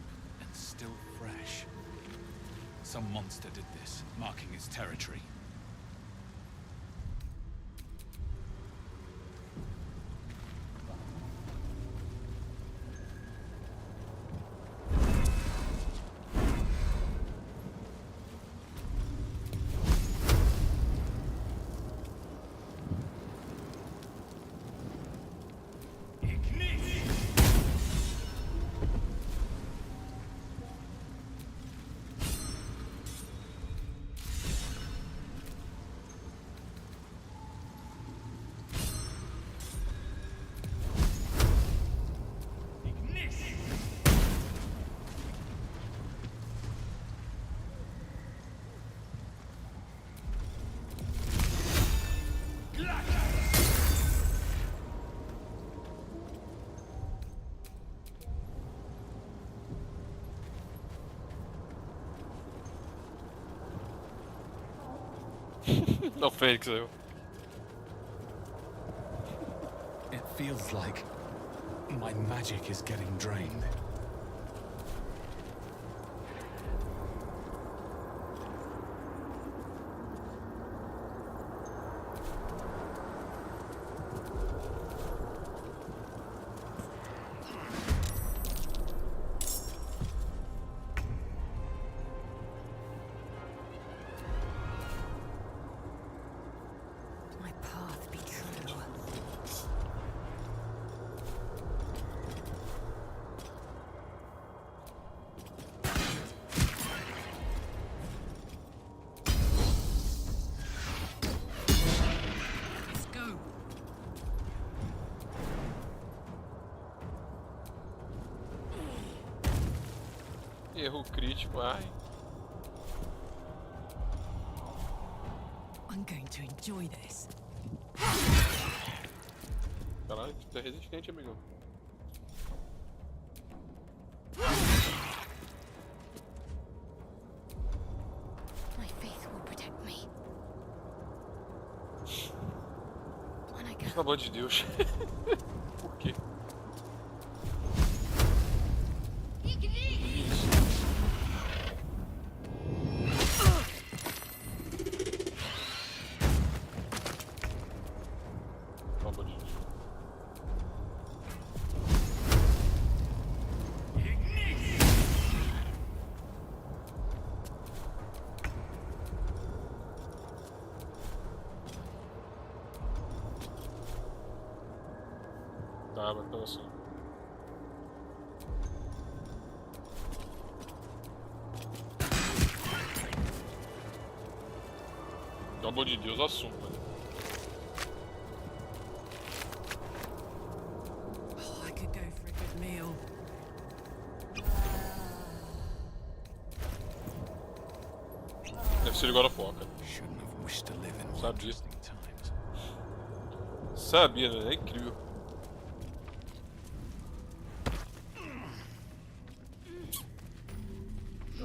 and still fresh. Some monster did this, marking its territory. No fake saiu. It feels like my magic is getting drained. Erro crítico, ai. I'm going to enjoy this. Caralho, tu é resistente, amigão. My faith will protect me. When I Pelo amor de Deus. Por quê? Pelo amor de Deus. Tá, mas então assim. Pelo amor de Deus, assuma, né? Oh, I could go for a good meal. Deve ser igual a foca. Shouldn't have wished to live in more Sabia. interesting times. Sabia, né? É incrível.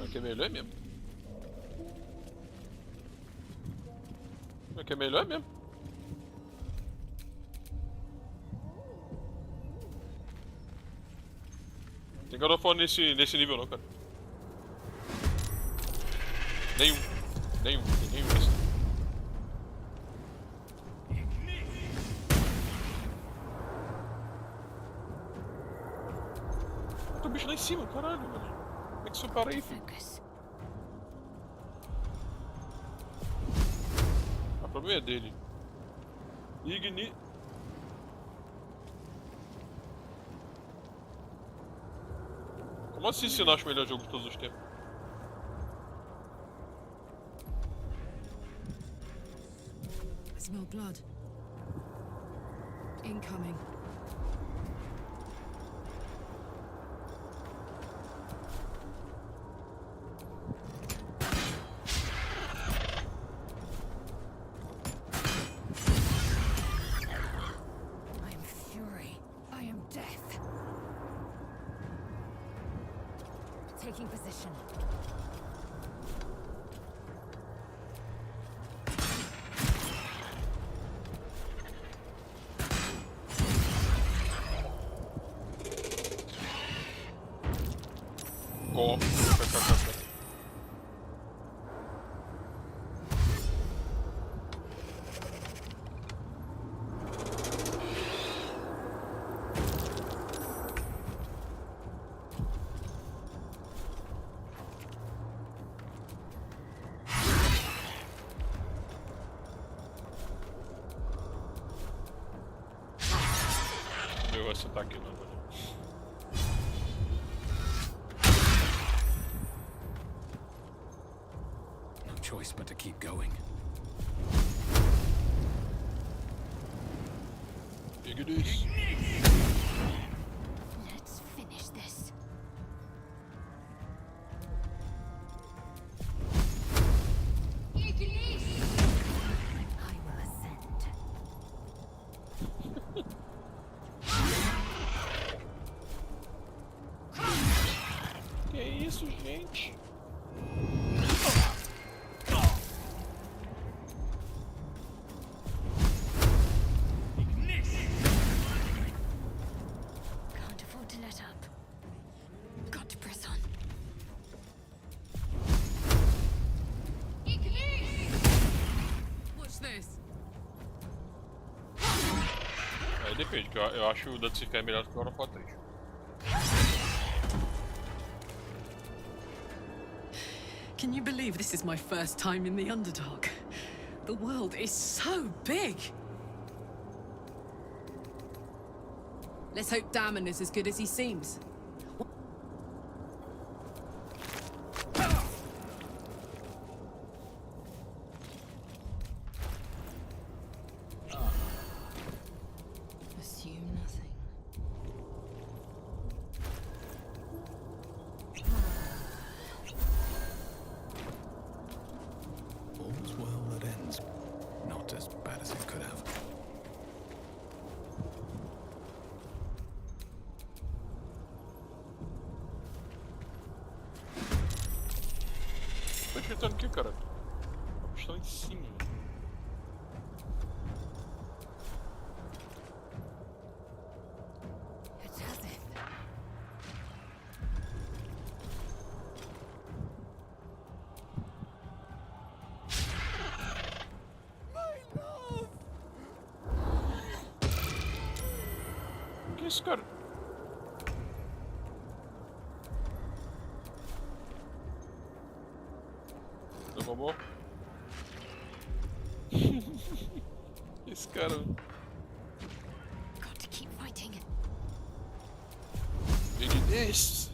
Aqui é melhor mesmo. Aqui é melhor mesmo. Tem God of War nesse nível não, cara. Nenhum. Nenhum nesse. Tem um bicho lá em cima, caralho, mano. Como é que isso para aí, filho? O problema é dele. Igni. Como assim se eu não acho o melhor jogo de todos os tempos? I smell blood. Incoming. I am fury. I am death. Taking position. Ó. Meu, esse ataque não, velho. No choice but to keep going. Ignis. Let's finish this. I will ascend. Que isso, gente? Can't afford to let up. Got to press on. Watch this. Aí depende, que eu acho o Dante ficar melhor do que o God of War 3. Can you believe this is my first time in the Underdark? The world is so big. Let's hope Damon is as good as he seems. Assume nothing. cara. A bicha tá lá em cima. O que é isso, cara? Levou. Esse cara. Got to keep fighting. Ele desce.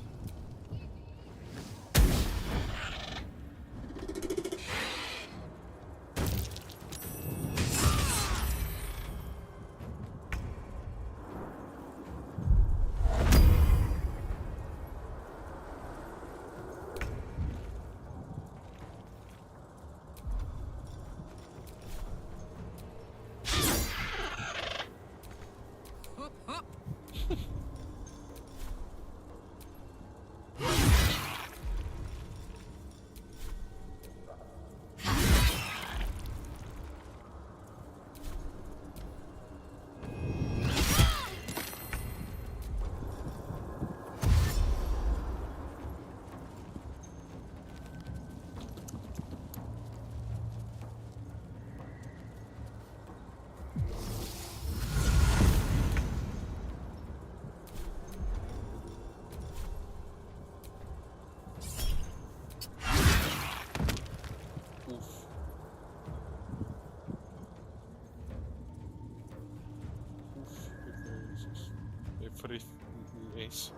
Referências.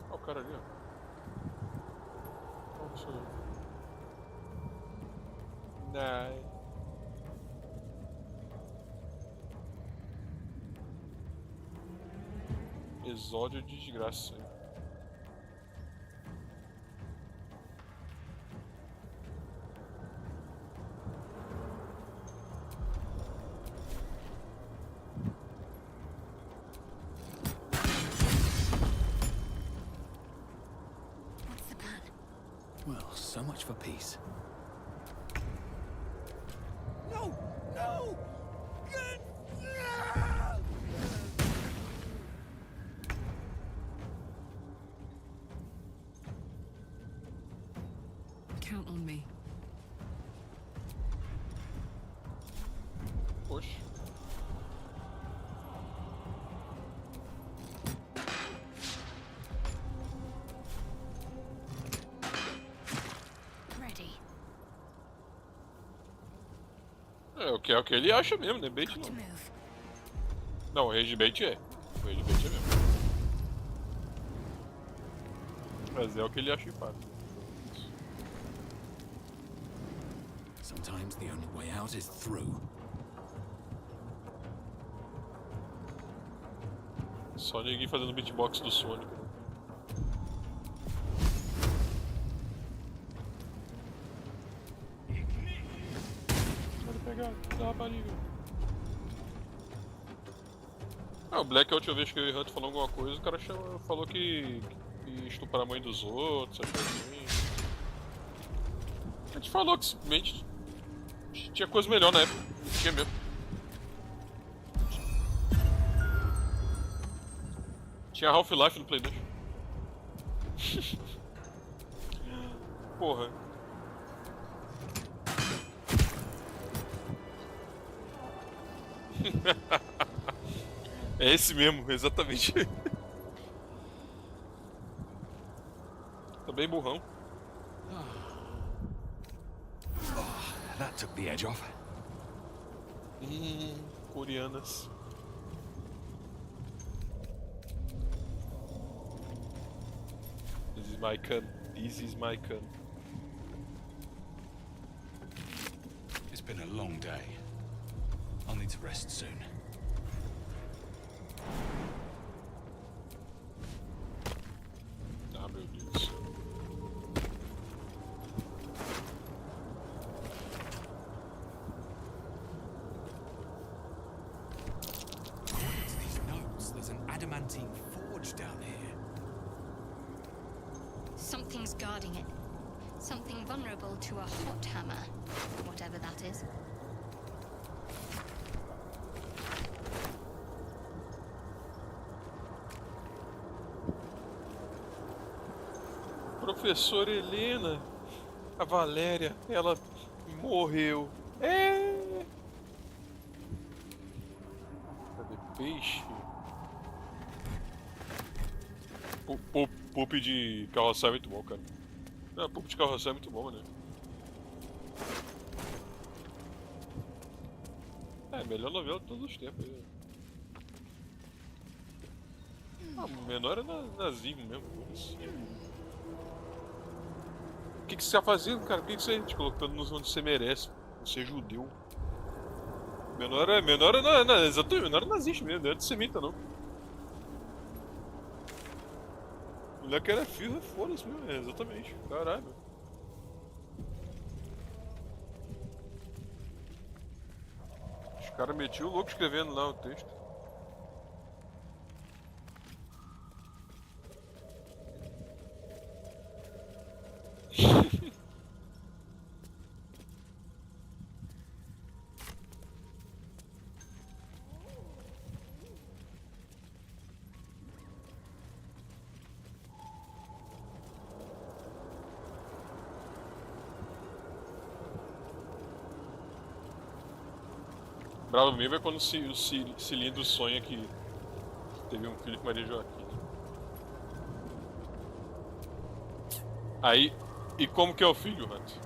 Olha o cara ali, ó. Nossa. Não. Exódio de desgraça. Well, so much for peace. No! No! Count on me. Push. Ready. É o que ele acha mesmo, né? Bait não. Não, o rage bait é. O rage bait é mesmo. Mas é o que ele acha fácil. Sometimes the only way out is through. Só ninguém fazendo beatbox do Sonic. Pode pegar, dá uma barriga. Ah, o Black, a última vez que eu e o Hunter falou alguma coisa, o cara falou que estuprar a mãe dos outros, essas coisas assim. A gente falou que simplesmente tinha coisa melhor na época. Tinha mesmo. Tinha Half-Life no Play 2. Porra. É esse mesmo, exatamente. Tá bem burrão. That took the edge off. Coreanas. This is my gun. This is my gun. It's been a long day. I'll need to rest soon. Ah, meu Deus. These notes. adamantine forge down here. Something's guarding it. Something vulnerable to a hot hammer, whatever that is. Professora Helena, a Valéria, ela morreu. É. Cadê peixe? Pulp de carroçel é muito bom, cara. Não, pulp de carroçel é muito bom, né? É, melhor novela de todos os tempos. Ah, o menor é nazismo mesmo. O que você tá fazendo, cara? Por que você te colocando nos onde você merece? Você é judeu. Menor não, exatamente, menor é nazista mesmo, não é antissemita não. O moleque era firra, foda-se mesmo, exatamente, caralho. Os caras metiam o louco escrevendo lá o texto. Bravo mesmo é quando o cilindro sonha que teve um filho com Maria Joaquina. Aí, e como que é o filho, Rato?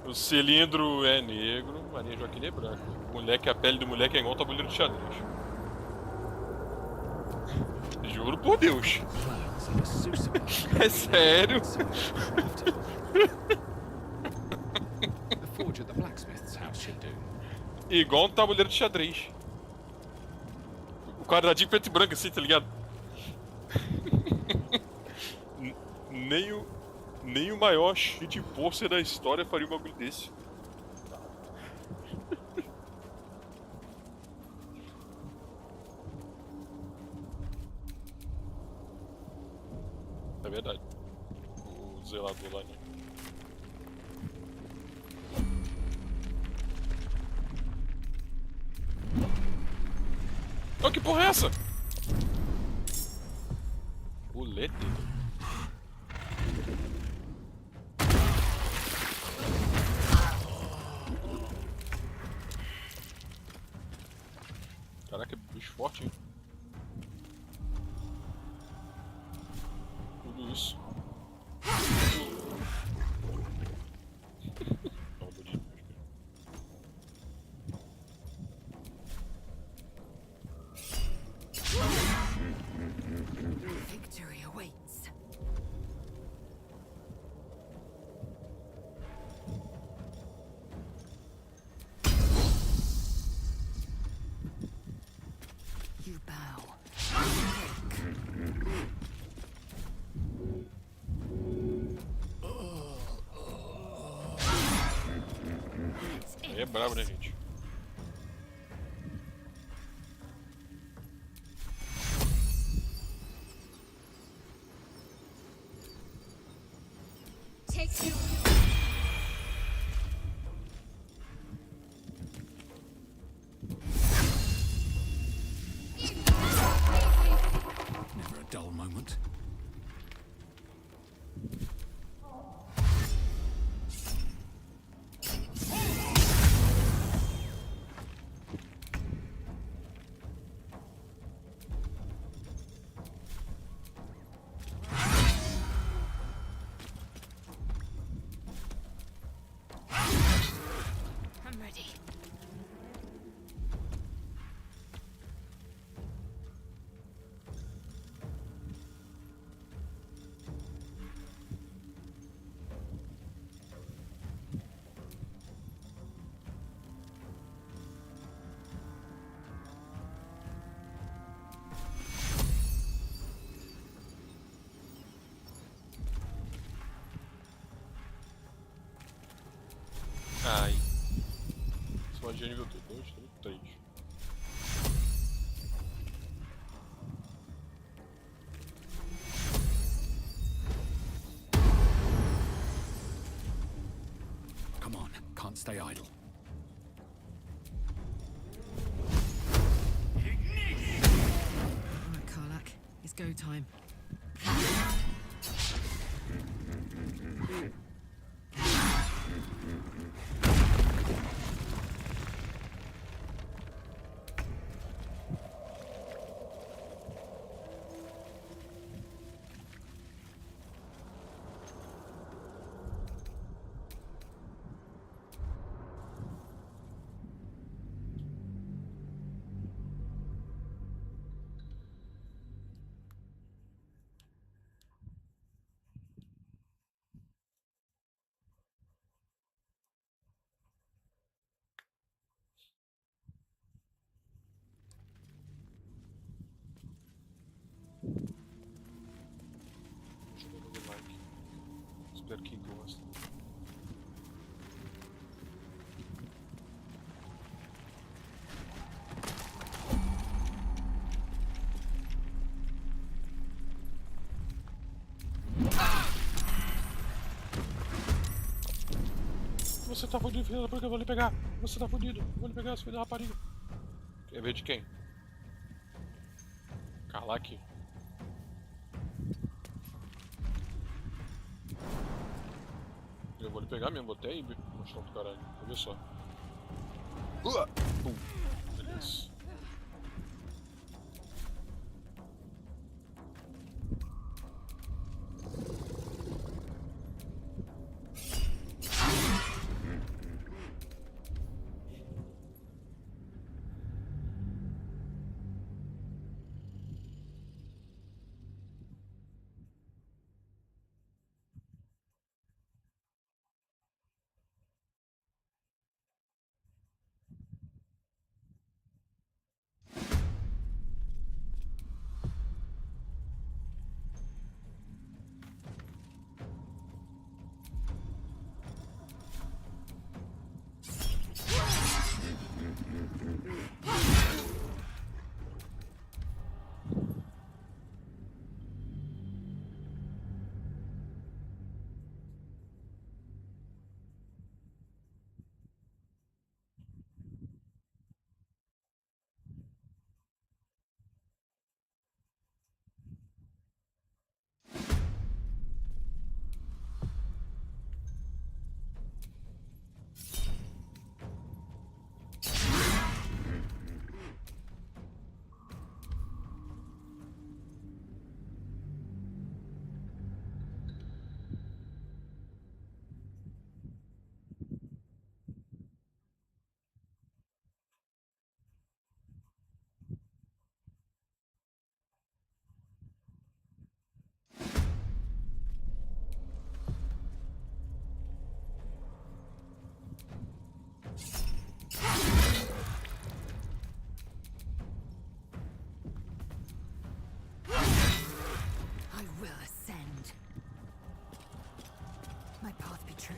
O cilindro é negro, Maria Joaquina é branca. A pele do moleque é igual ao tabuleiro de xadrez. Juro por Deus. É sério? Igual um tabuleiro de xadrez. O quadradinho preto e branco assim, tá ligado? Nem o maior shit poster da história faria um bagulho desse. É verdade. O zelador lá, né? Oh, que porra é essa? Bolete? Caraca, bicho forte, hein? Tudo isso. Victory awaits. You bow. Aí é brabo, né, gente? Take you. Never a dull moment. I'm ready. Ai. Só magia nível 2, 3. can't stay idle. Alright, Karlak. It's go time. Espero que goste. Você tá fudido, filho da puta, eu vou lhe pegar. Você tá fudido, eu vou lhe pegar, seu filho da rapariga. Quer ver de quem? Karlak. Eu vou lhe pegar mesmo, botei aí no chão do caralho. Vou ver só. Beleza. I will ascend. My path be true.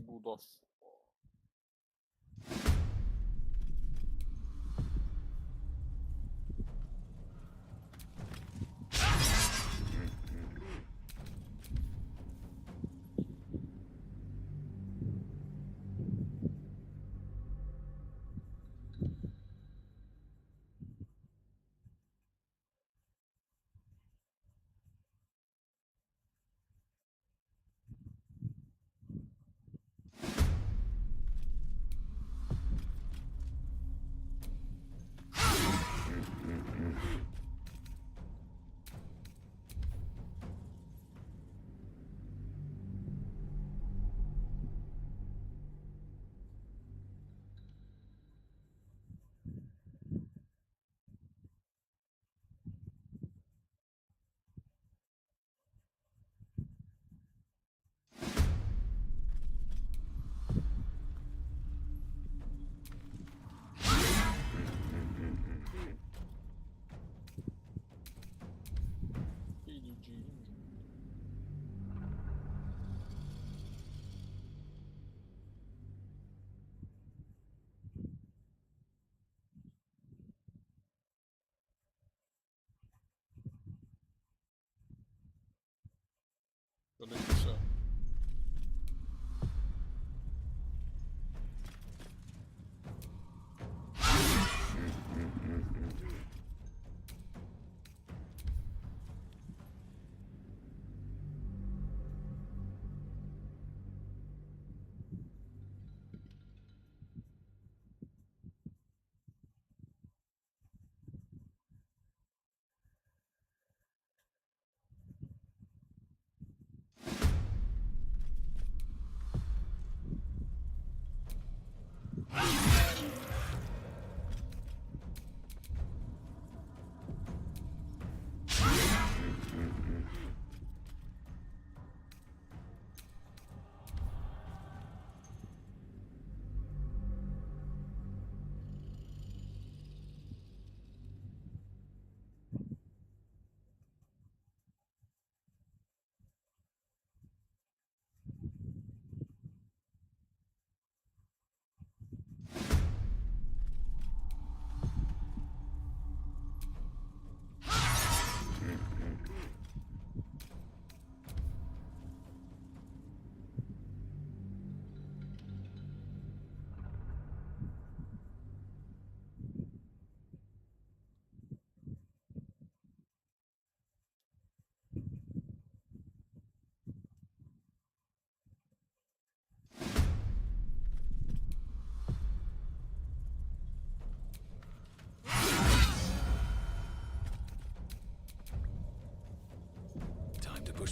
Bulldog.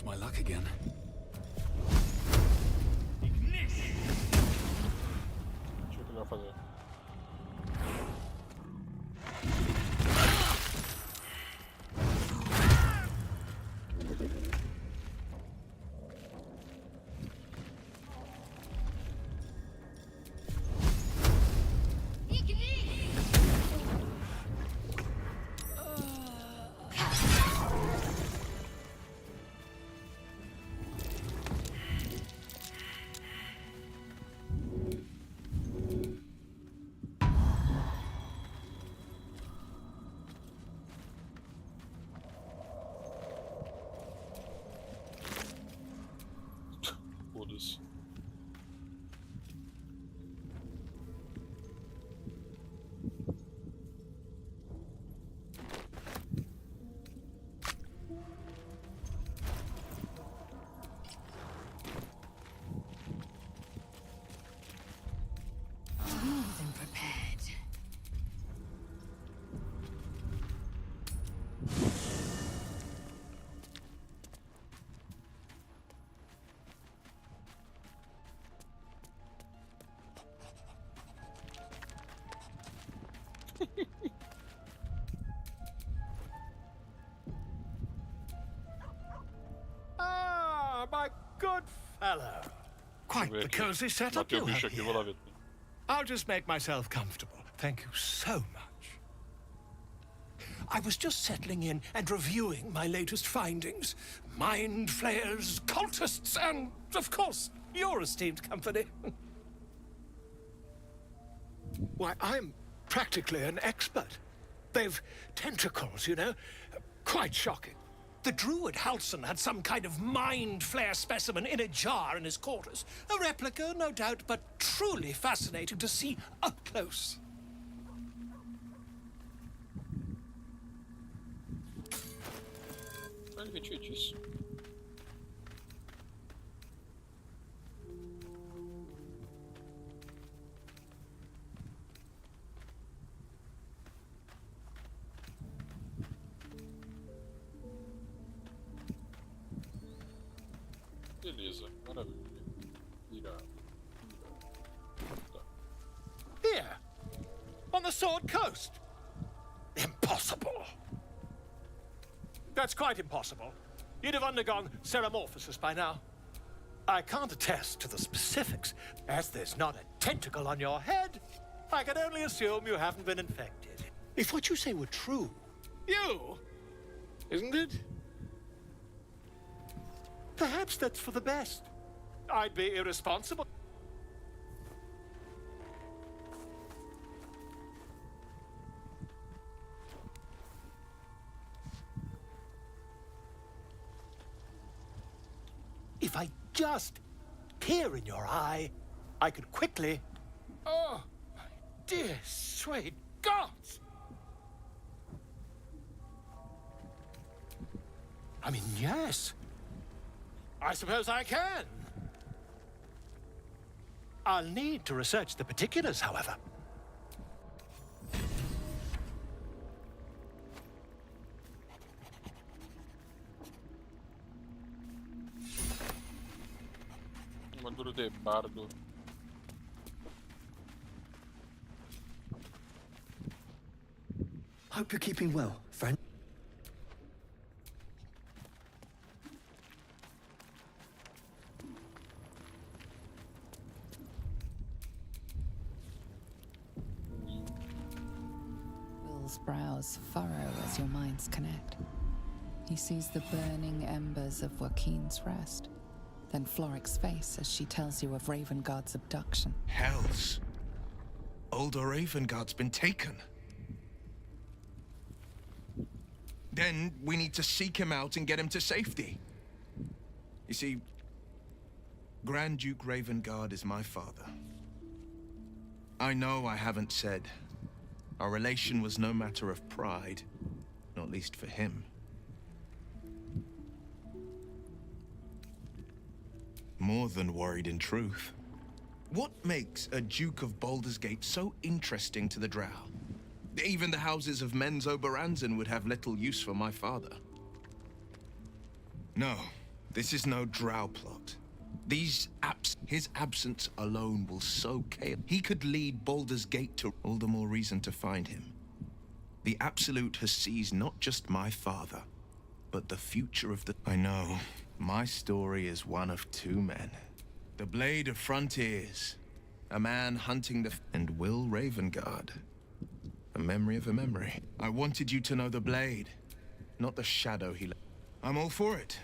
lose my luck again. Deixa eu ver o que ele vai fazer. Foda-se. More than prepared. Ah, my good fellow. Quite the cozy setup you have here. I'll just make myself comfortable. Thank you so much. I was just settling in and reviewing my latest findings. Mind flayers, cultists, and, of course, your esteemed company. Why, I'm practically an expert. They've tentacles, you know? Quite shocking. The druid Halson had some kind of mind flare specimen in a jar in his quarters. A replica, no doubt, but truly fascinating to see up close. Olha que isso. Beleza, maravilha. Irado. Tá. Here, on the Sword Coast. Impossible. That's quite impossible. You'd have undergone ceramorphosis by now. I can't attest to the specifics, as there's not a tentacle on your head. I can only assume you haven't been infected. If what you say were true, isn't it? Perhaps that's for the best. I'd be irresponsible. If I just peer in your eye, I could quickly... Oh, my dear, sweet gods! I mean, yes. I suppose I can. I'll need to research the particulars, however. Armadura de bardo. Hope you're keeping well, friend. Will's brows furrow as your minds connect. He sees the burning embers of Joaquin's rest, then Floric's face as she tells you of Ravengard's abduction. Hells. Older Ravengard's been taken. Then we need to seek him out and get him to safety. You see, Grand Duke Ravengard is my father. I know I haven't said. Our relation was no matter of pride, not least for him. More than worried, in truth. What makes a Duke of Baldur's Gate so interesting to the Drow? Even the houses of Menzo Baranzan would have little use for my father. No, This is no drow plot. His absence alone will sow chaos. He could lead Baldur's Gate to all the more reason to find him. The Absolute has seized not just my father, but the future of the... I know, my story is one of two men. The Blade of Frontiers, a man hunting the... and Will Ravengard, a memory of a memory. I wanted you to know the Blade, not the shadow he left. I'm all for it.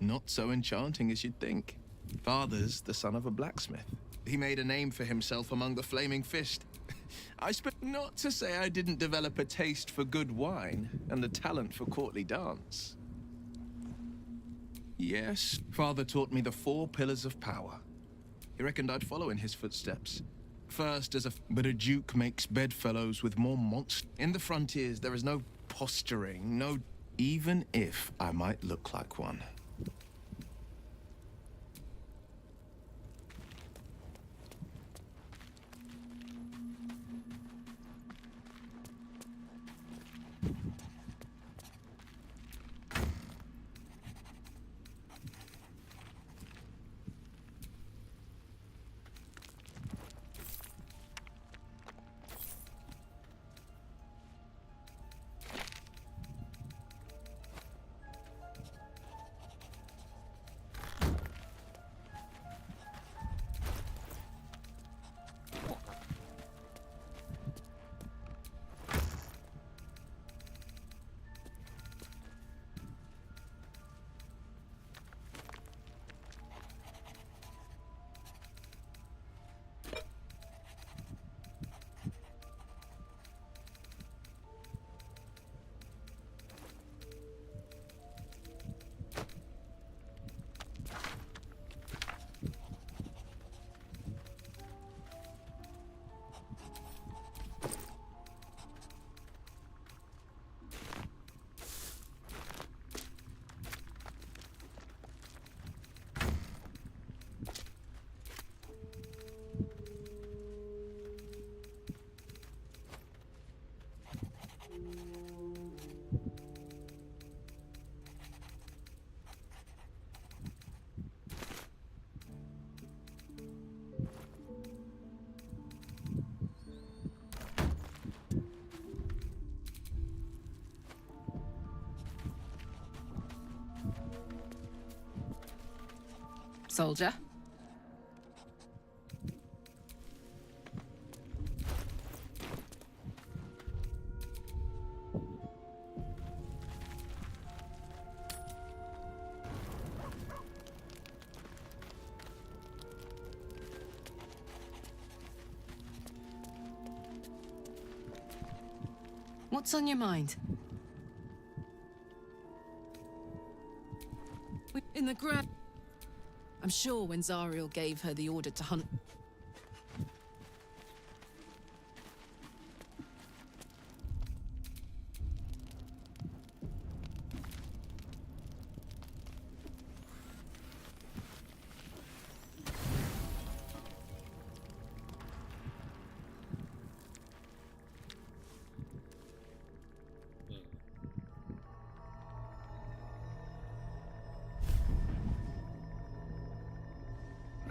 Not so enchanting as you'd think. Father's the son of a blacksmith. He made a name for himself among the Flaming Fist. Not to say I didn't develop a taste for good wine and a talent for courtly dance. Yes, Father taught me the 4 pillars of power. He reckoned I'd follow in his footsteps. First as but a duke makes bedfellows with more monsters. In the Frontiers, there is no posturing, no... Even if I might look like one. Soldier. What's on your mind? In the ground. I'm sure when Zariel gave her the order to hunt...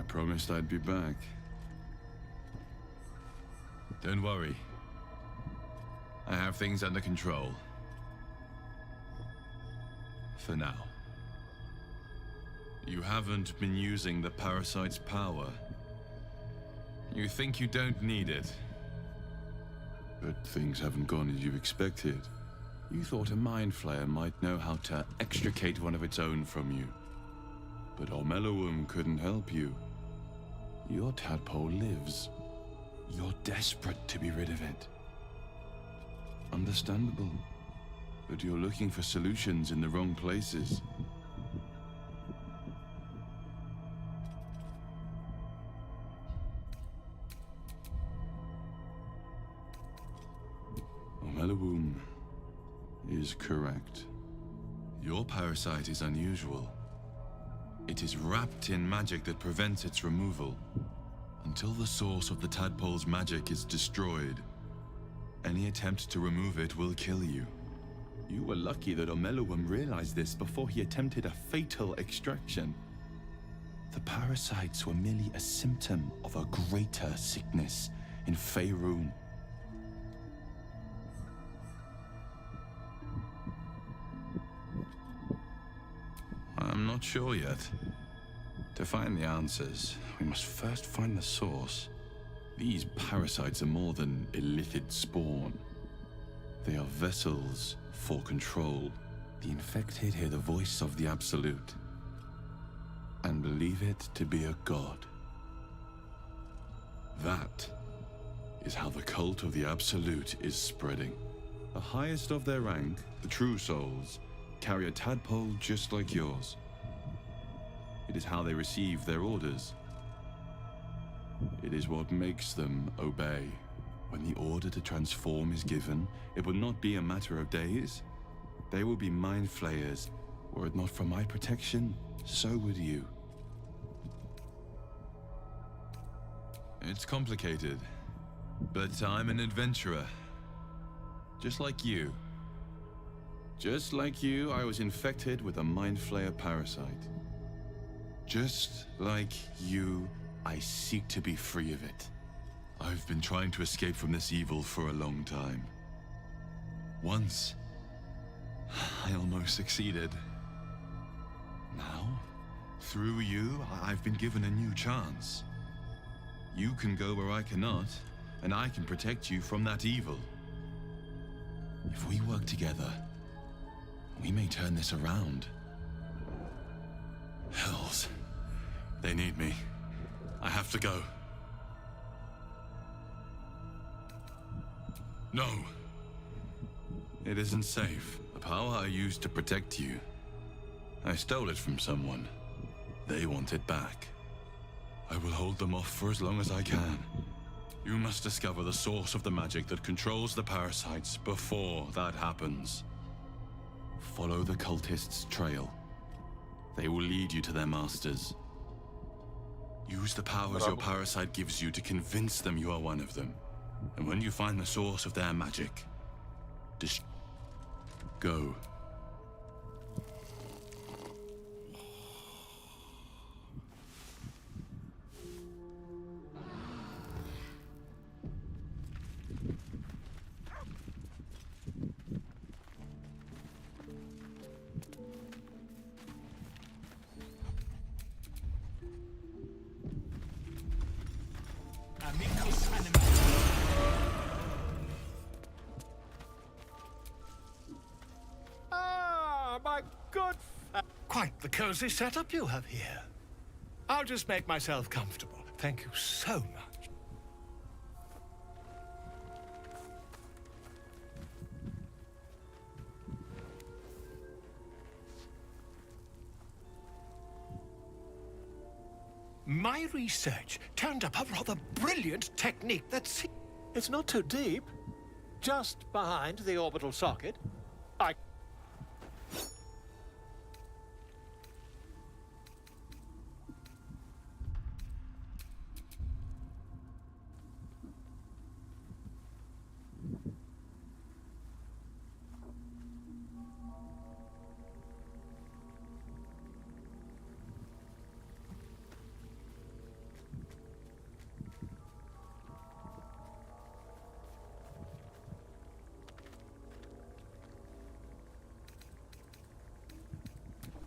Promised I'd be back. Don't worry. I have things under control. For now. You haven't been using the parasite's power. You think you don't need it. But things haven't gone as you expected. You thought a mind flayer might know how to extricate one of its own from you. But Ormelowum couldn't help you. Your tadpole lives. You're desperate to be rid of it. Understandable. But you're looking for solutions in the wrong places. Ormelowum is correct. Your parasite is unusual. It is wrapped in magic that prevents its removal. Until the source of the tadpole's magic is destroyed, any attempt to remove it will kill you. You were lucky that Omeluum realized this before he attempted a fatal extraction. The parasites were merely a symptom of a greater sickness in Faerun. I'm not sure yet. To find the answers, we must first find the source. These parasites are more than illithid spawn. They are vessels for control. The infected hear the voice of the Absolute and believe it to be a god. That is how the cult of the Absolute is spreading. The highest of their rank, the true souls, carry a tadpole just like yours. It is how they receive their orders. It is what makes them obey. When the order to transform is given, it will not be a matter of days. They will be mind flayers. Were it not for my protection, so would you. It's complicated, but I'm an adventurer. Just like you. Just like you, I was infected with a mind flayer parasite. Just like you, I seek to be free of it. I've been trying to escape from this evil for a long time. Once, I almost succeeded. Now, through you, I've been given a new chance. You can go where I cannot, and I can protect you from that evil. If we work together, we may turn this around. Hells. They need me. I have to go. No. It isn't safe. The power I used to protect you, I stole it from someone. They want it back. I will hold them off for as long as I can. You must discover the source of the magic that controls the parasites before that happens. Follow the cultists' trail. They will lead you to their masters. Use the powers your parasite gives you to convince them you are one of them. And when you find the source of their magic, go. Ah, my good Quite the cozy setup you have here. I'll just make myself comfortable. Thank you so much. My research turned up a rather brilliant technique that's... It's not too deep. Just behind the orbital socket. I...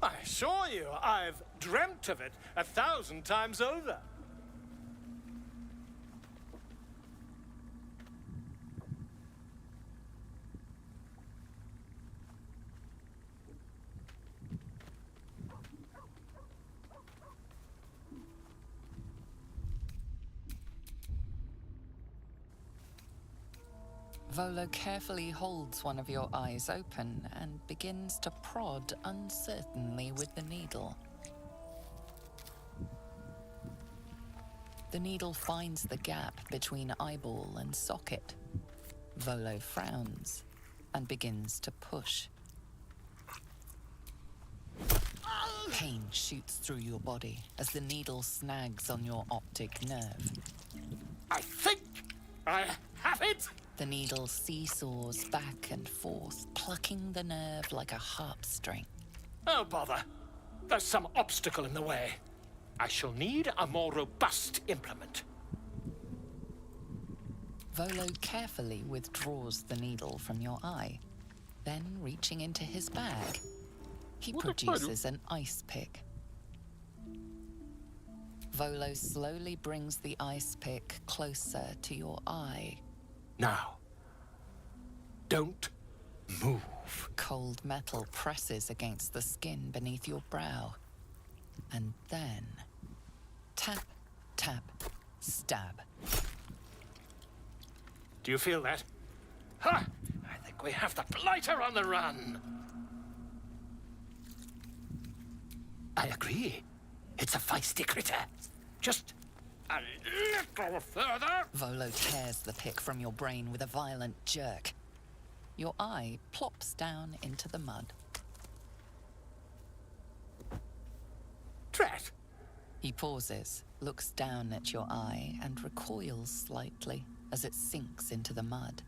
I assure you, I've dreamt of it 1,000 times over. Volo carefully holds one of your eyes open and begins to prod uncertainly with the needle. The needle finds the gap between eyeball and socket. Volo frowns and begins to push. Pain shoots through your body as the needle snags on your optic nerve. I think I have it! The needle seesaws back and forth, plucking the nerve like a harp string. Oh, bother. There's some obstacle in the way. I shall need a more robust implement. Volo carefully withdraws the needle from your eye. Then, reaching into his bag, he produces an ice pick. Volo slowly brings the ice pick closer to your eye. Now, don't move. Cold metal presses against the skin beneath your brow. And then, tap, tap, stab. Do you feel that? Ha! I think we have the blighter on the run. I agree. It's a feisty critter. Just a little further. Volo tears the pick from your brain with a violent jerk. Your eye plops down into the mud. Drat! He pauses, looks down at your eye, and recoils slightly as it sinks into the mud.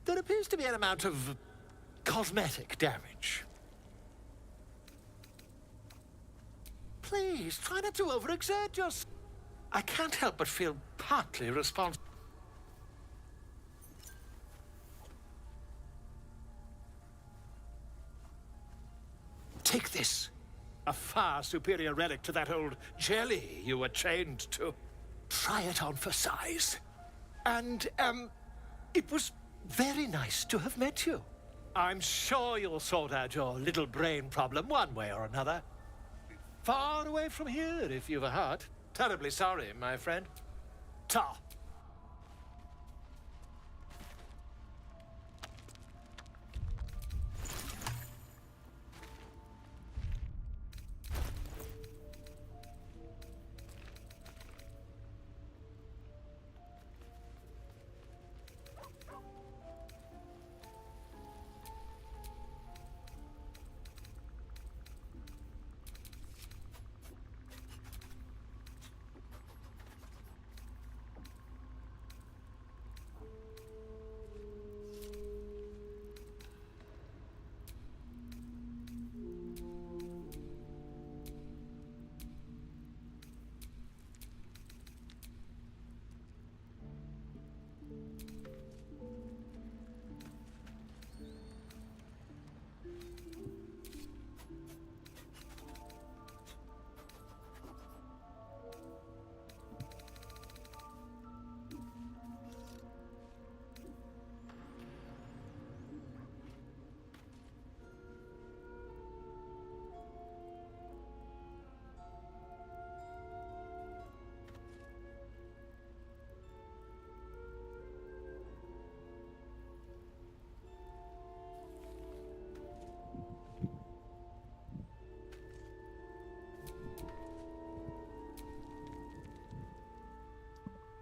There appears to be an amount of cosmetic damage. Please, try not to overexert yourself. I can't help but feel partly responsible. Take this. A far superior relic to that old jelly you were chained to. Try it on for size. And, it was very nice to have met you. I'm sure you'll sort out your little brain problem one way or another. Far away from here, if you've a heart. Terribly sorry, my friend. Ta.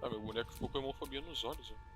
Ah, meu boneco ficou com hemofobia nos olhos, ó.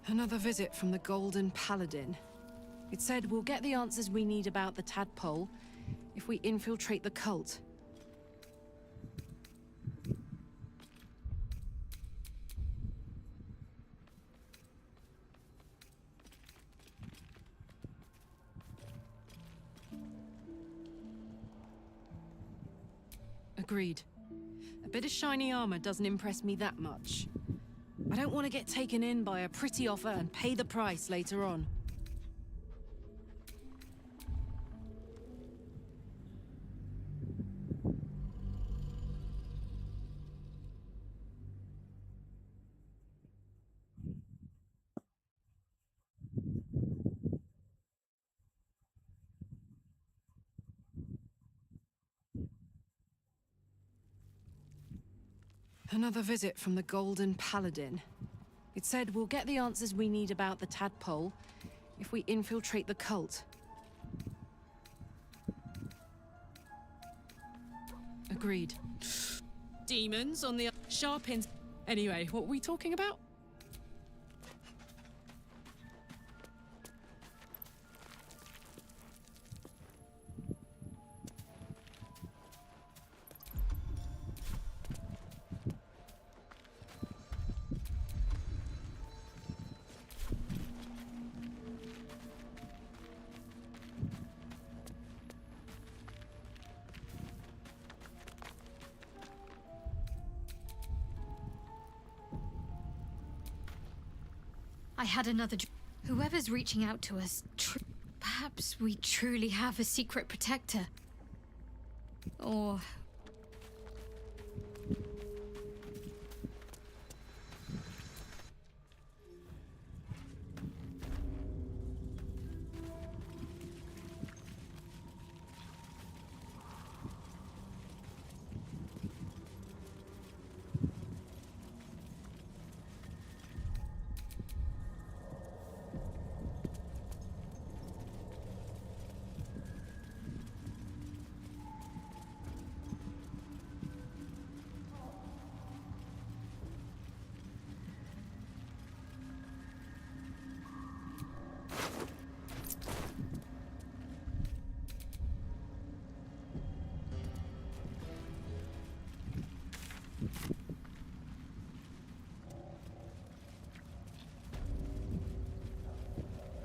Another visit from the Golden Paladin. It said we'll get the answers we need about the tadpole if we infiltrate the cult. Agreed. A bit of shiny armor doesn't impress me that much. I don't want to get taken in by a pretty offer and pay the price later on. Another visit from the Golden Paladin. It said we'll get the answers we need about the tadpole if we infiltrate the cult. Agreed. Demons on the sharp ends. Anyway, what were we talking about? I had another whoever's reaching out to us, perhaps we truly have a secret protector. Or...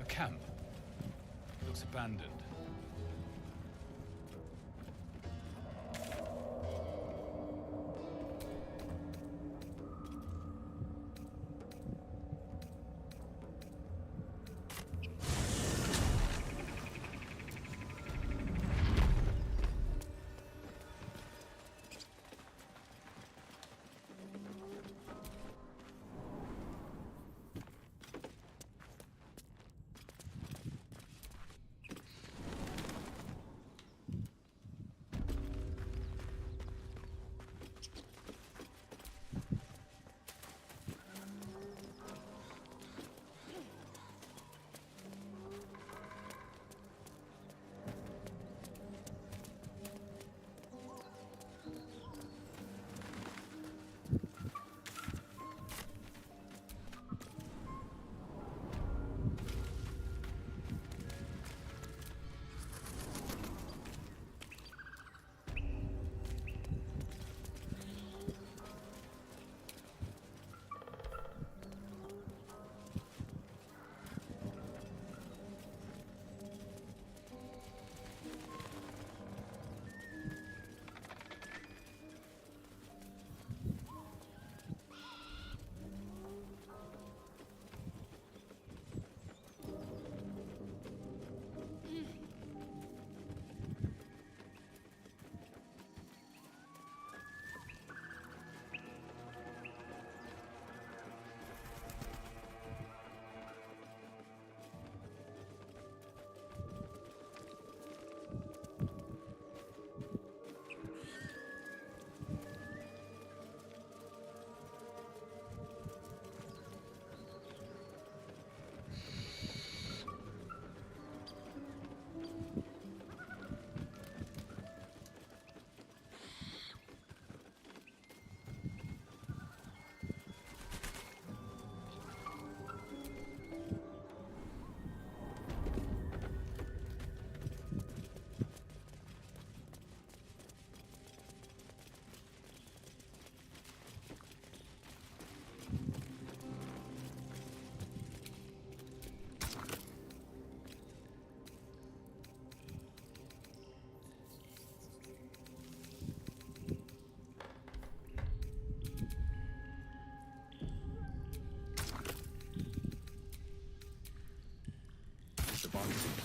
A camp. Looks abandoned.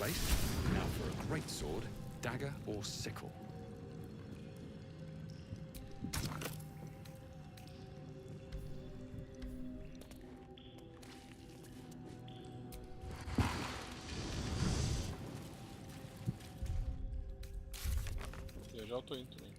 place. Now for a great sword, dagger, or sickle. Eu já tô indo também.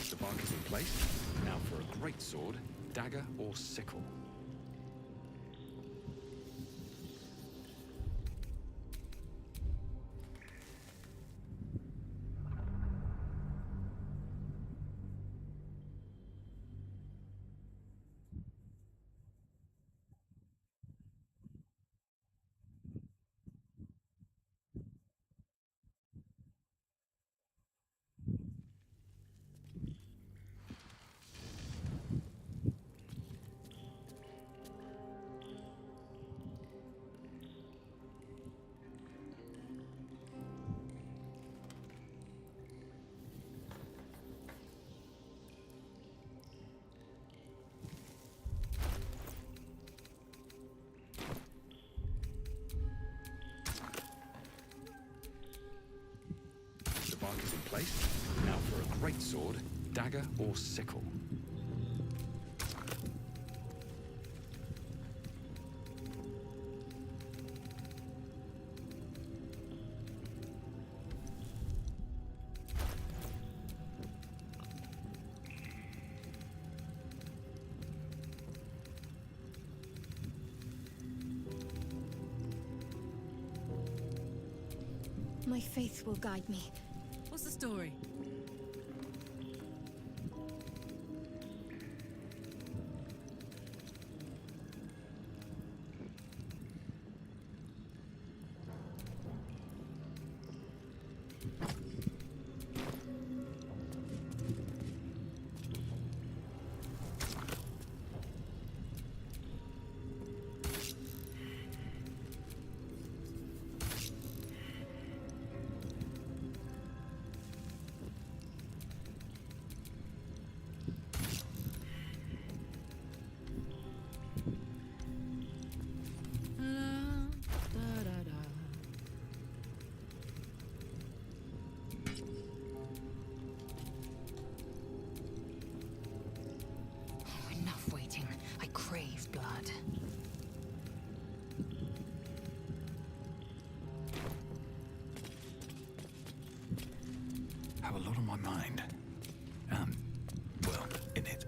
The bark is in place. Now for a great sword, dagger, or sickle. The bark is in place. Now for a great sword, dagger, or sickle. My faith will guide me. What's the story? Enough waiting. I crave blood. Have a lot on my mind. Well, in it.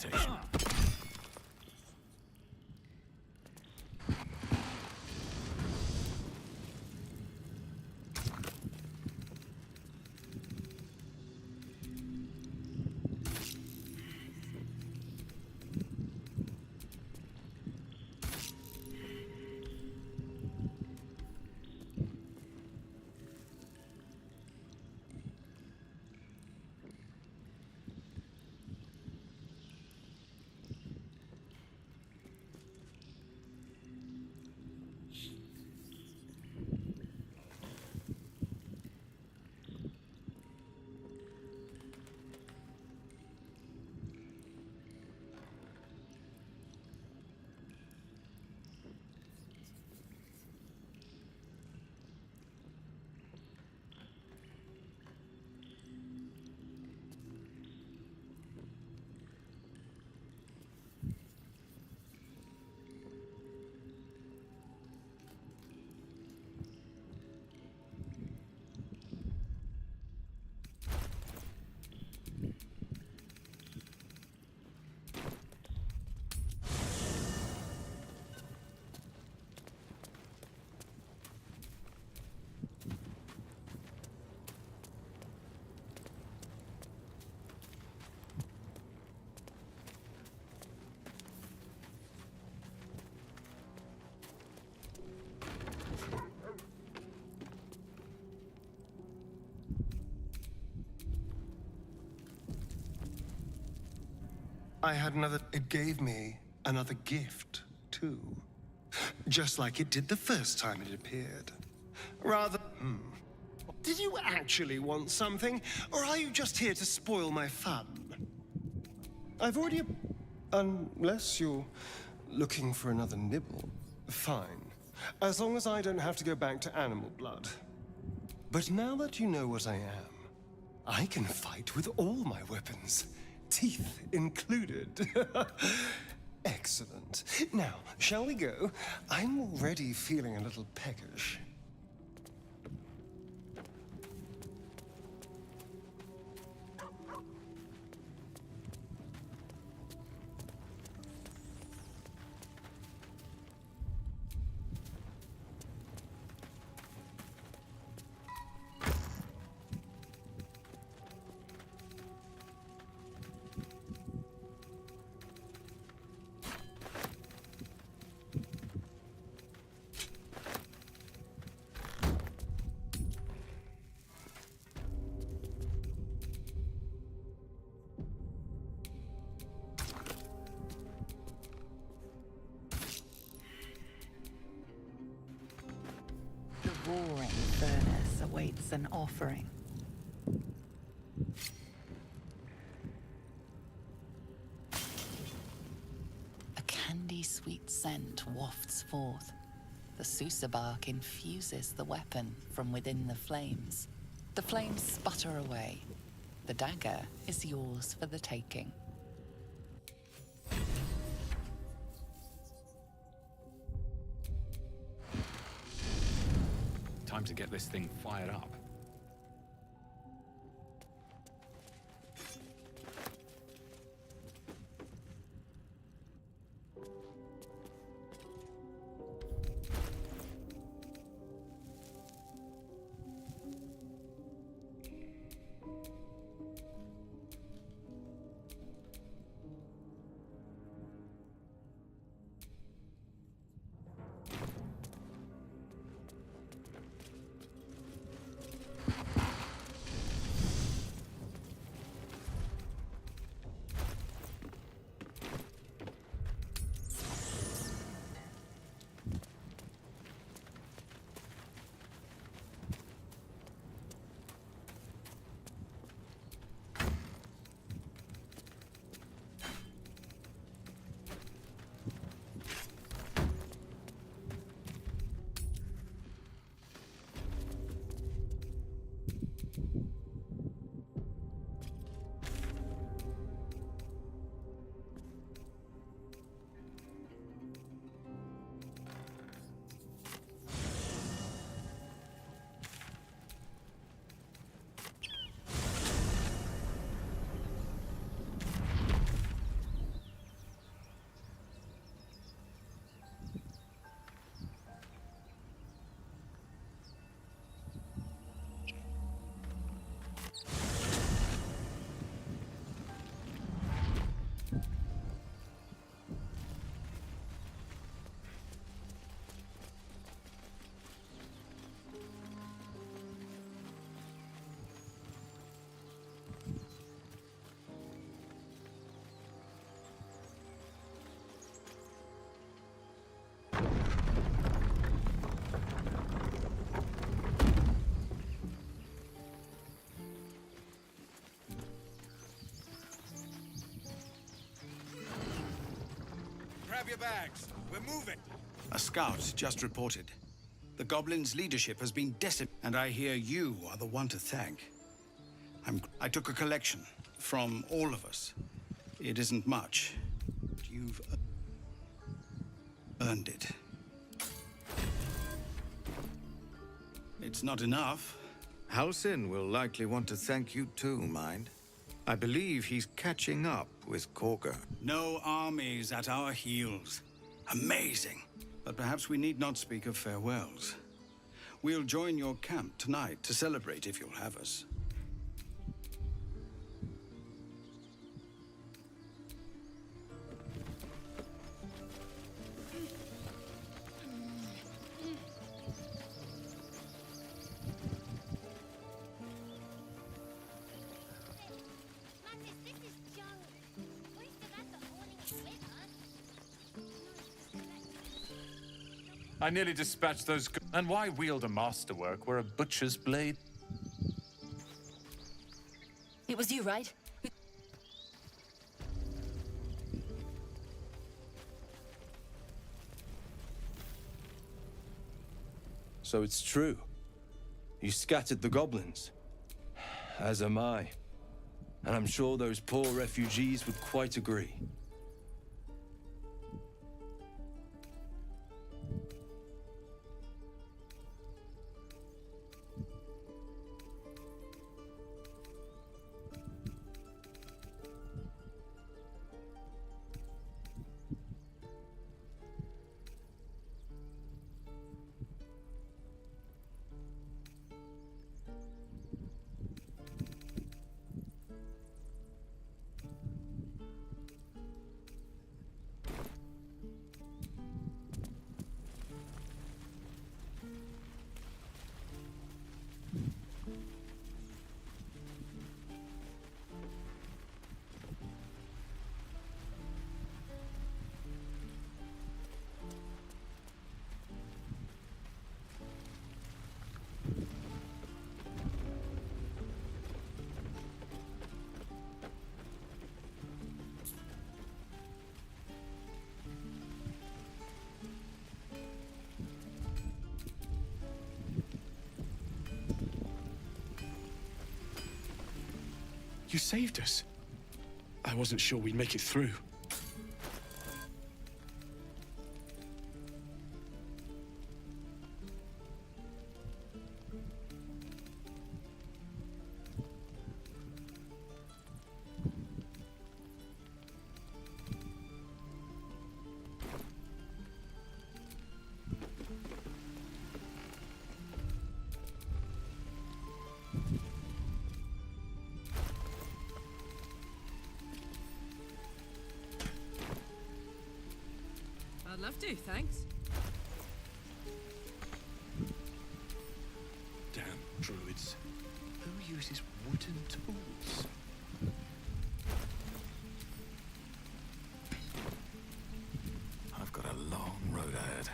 invitation. I had another... It gave me another gift, too. Just like it did the first time it appeared. Rather... Did you actually want something, or are you just here to spoil my fun? I've already... Unless you're looking for another nibble. Fine. As long as I don't have to go back to animal blood. But now that you know what I am, I can fight with all my weapons. Teeth included. Excellent. Now, shall we go? I'm already feeling a little peckish. The roaring furnace awaits an offering. A candy-sweet scent wafts forth. The Susa bark infuses the weapon from within the flames. The flames sputter away. The dagger is yours for the taking. Time to get this thing fired up. grab your bags. We're moving. A scout just reported. The goblins' leadership has been decimated, and I hear you are the one to thank. I took a collection from all of us. It isn't much. You've earned it. It's not enough. Halsin will likely want to thank you too, mind. I believe he's catching up with Korga. No armies at our heels. Amazing. But perhaps we need not speak of farewells. We'll join your camp tonight to celebrate if you'll have us. I nearly dispatched those. And why wield a masterwork where a butcher's blade? It was you, right? So it's true. You scattered the goblins. As am I. And I'm sure those poor refugees would quite agree. You saved us. I wasn't sure we'd make it through. I'd love to, thanks. Damn druids. Who uses wooden tools? I've got a long road ahead.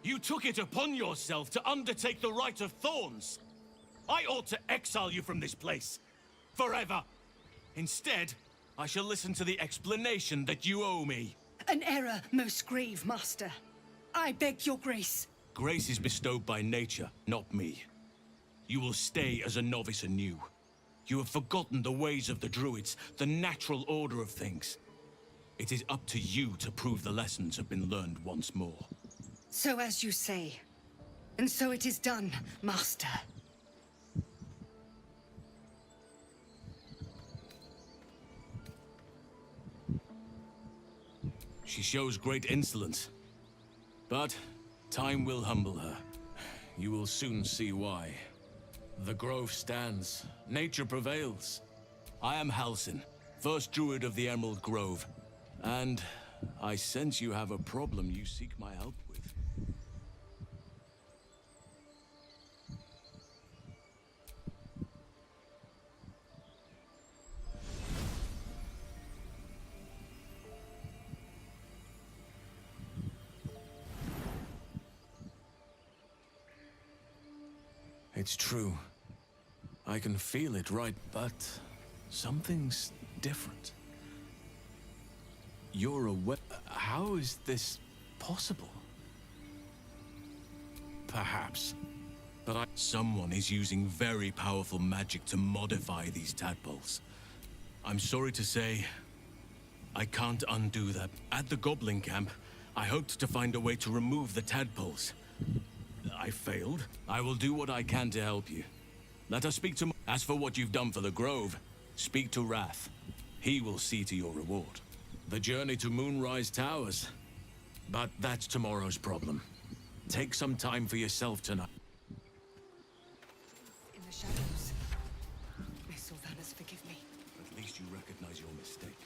You took it upon yourself to undertake the Rite of Thorns. I ought to exile you from this place. Forever. Instead, I shall listen to the explanation that you owe me. An error, most grave master. I beg your grace. Grace is bestowed by nature, not me. You will stay as a novice anew. You have forgotten the ways of the druids, the natural order of things. It is up to you to prove the lessons have been learned once more. So as you say. And so it is done, master. She shows great insolence. But time will humble her. You will soon see why. The grove stands. Nature prevails. I am Halsin, first druid of the Emerald Grove. And I sense you have a problem you seek my help with. It's true. I can feel it, right? But something's different. You're aware. How is this possible? Perhaps. But someone is using very powerful magic to modify these tadpoles. I'm sorry to say, I can't undo that. At the Goblin camp, I hoped to find a way to remove the tadpoles. I failed. I will do what I can to help you. Let us speak to... As for what you've done for the Grove, speak to Wrath. He will see to your reward. The journey to Moonrise Towers. But that's tomorrow's problem. Take some time for yourself tonight. In the shadows. May Sylvanas forgive me. At least you recognize your mistake.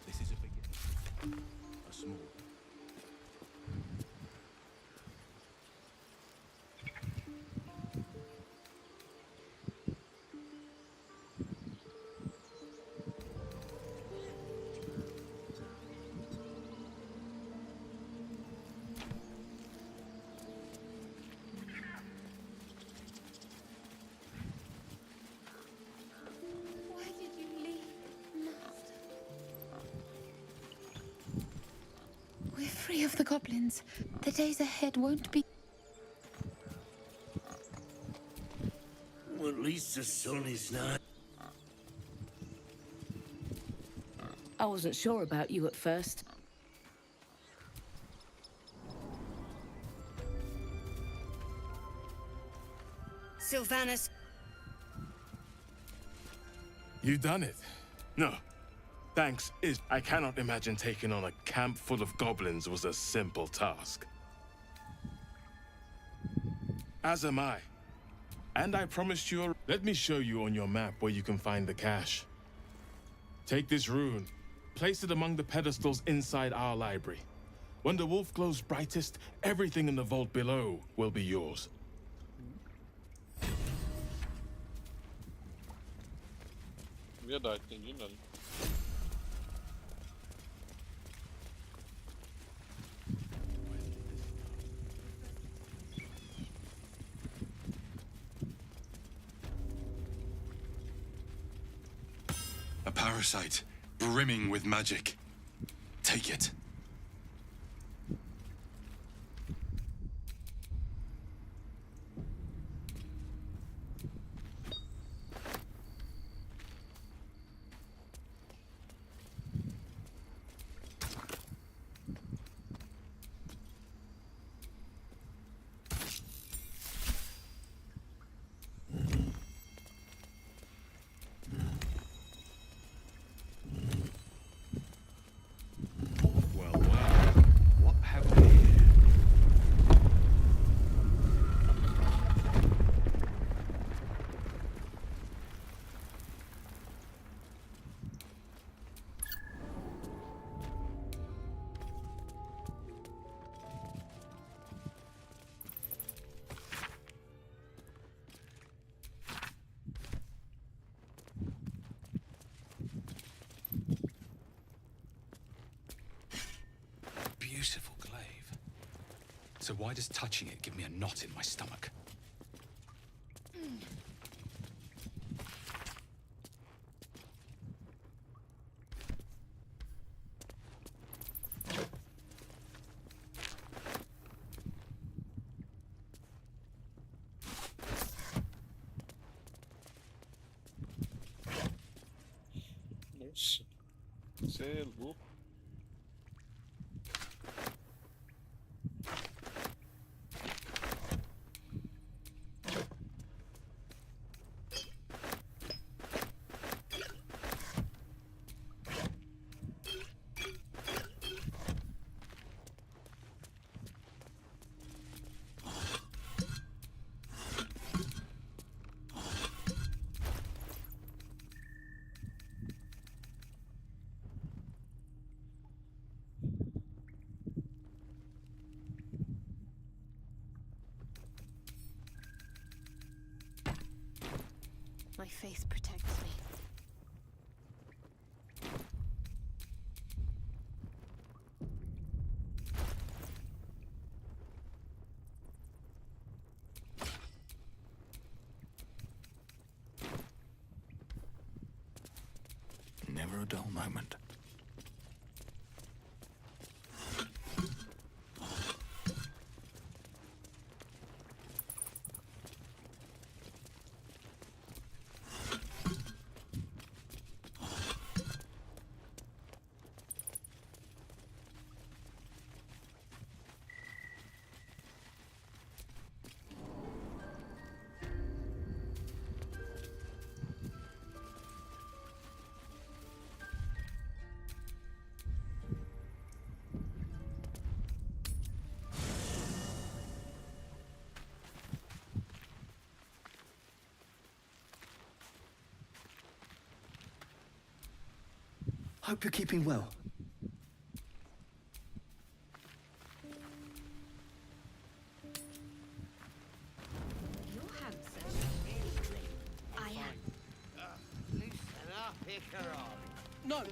This is a beginning. A small... Why did you leave, Master? We're free of the goblins. The days ahead won't be... Well, at least the sun is not. I wasn't sure about you at first. Sylvanas. You done it? No. Thanks is... I cannot imagine taking on a camp full of goblins was a simple task. As am I. And I promised you a... Let me show you on your map where you can find the cache. Take this rune. Place it among the pedestals inside our library. When the wolf glows brightest, everything in the vault below will be yours. Verdade, entendi nada. A parasite, brimming with magic. Take it. What have we here? Beautiful glaive. So why does touching it give me a knot in my stomach? Nossa. Você é louco. My faith protects me. Never a dull moment. Hope you're keeping well. You're handsome. I am. Loosen up, Icaron. No,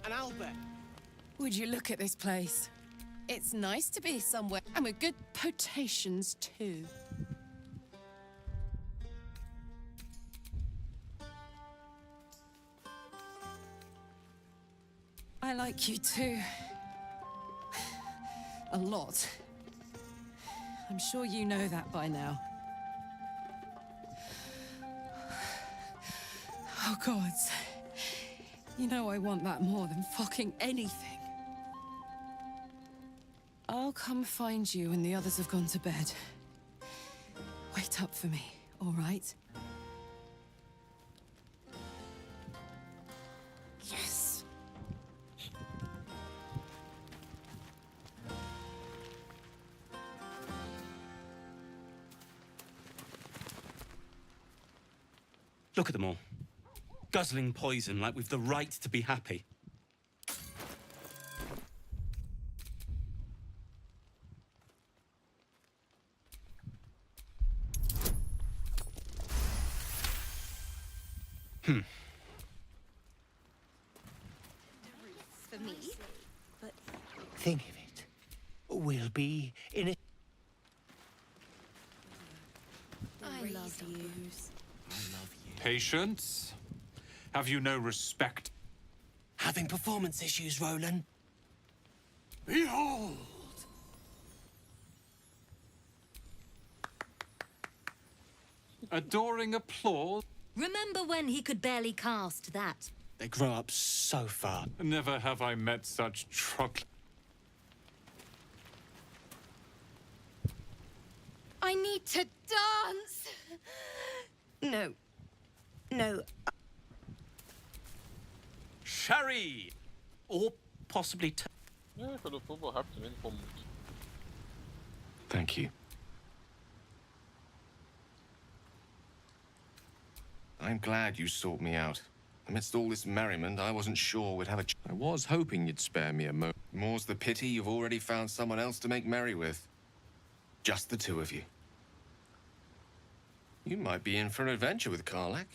an owlbear. Would you look at this place? It's nice to be somewhere, and with good potations too. I like you too. A lot. I'm sure you know that by now. Oh, gods. You know I want that more than fucking anything. I'll come find you when the others have gone to bed. Wait up for me, all right? Yes. Look at them all. Guzzling poison like we've the right to be happy. For me? But Think of it. We'll be in it. I love you. Patience? Have you no respect? Having performance issues, Roland. Behold! Adoring applause? Remember when he could barely cast that? They grow up so far. Never have I met such truck. I need to dance! No. No. Sherry! Or possibly... Ja, quando eu for vou rápido também, não como muito. Thank you. I'm glad you sought me out. Amidst all this merriment, I wasn't sure we'd have a I was hoping you'd spare me a moment. More's the pity you've already found someone else to make merry with. Just the two of you. You might be in for an adventure with Karlak.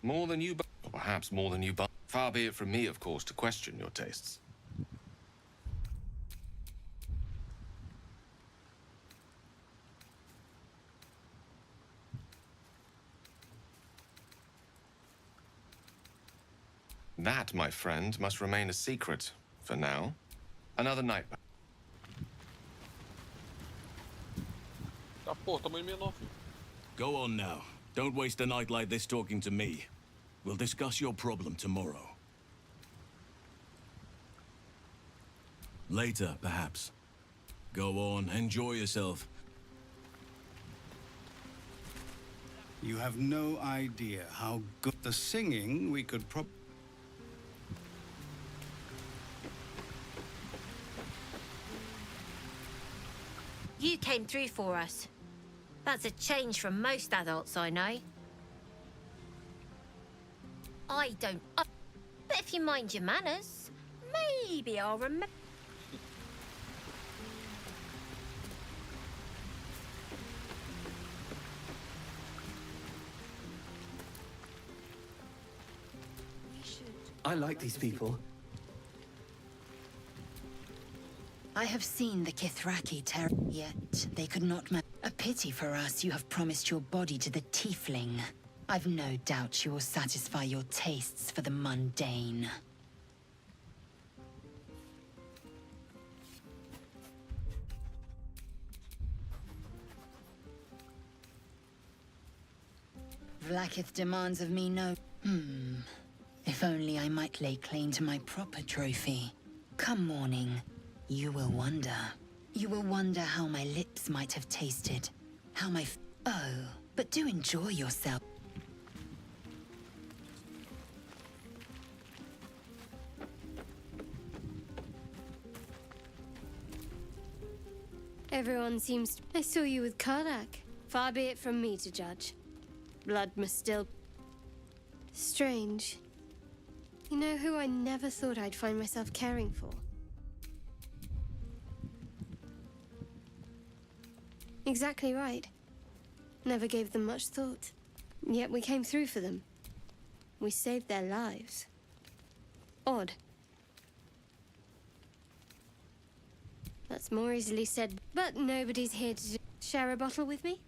More than you, or perhaps more than you. Far be it from me, of course, to question your tastes. That, my friend, must remain a secret for now. Another night. Tá, pô, tamanho menor, filho. Go on now. Don't waste a night like this talking to me. We'll discuss your problem tomorrow. Later, perhaps. Go on, enjoy yourself. You have no idea how good the singing we could You came through for us. That's a change from most adults I know. I don't... But if you mind your manners, maybe I'll remember... I like these people. I have seen the Kithraki terror, yet they could not a pity for us you have promised your body to the tiefling. I've no doubt you will satisfy your tastes for the mundane. Vlaakith demands of me no... If only I might lay claim to my proper trophy. Come morning, you will wonder. You will wonder how my lips might have tasted. How my oh, but do enjoy yourself. Everyone seems... I saw you with Kardak. Far be it from me to judge. Blood must still... Strange. You know who I never thought I'd find myself caring for? Exactly right. Never gave them much thought. Yet we came through for them. We saved their lives. Odd. That's more easily said, but nobody's here to share a bottle with me?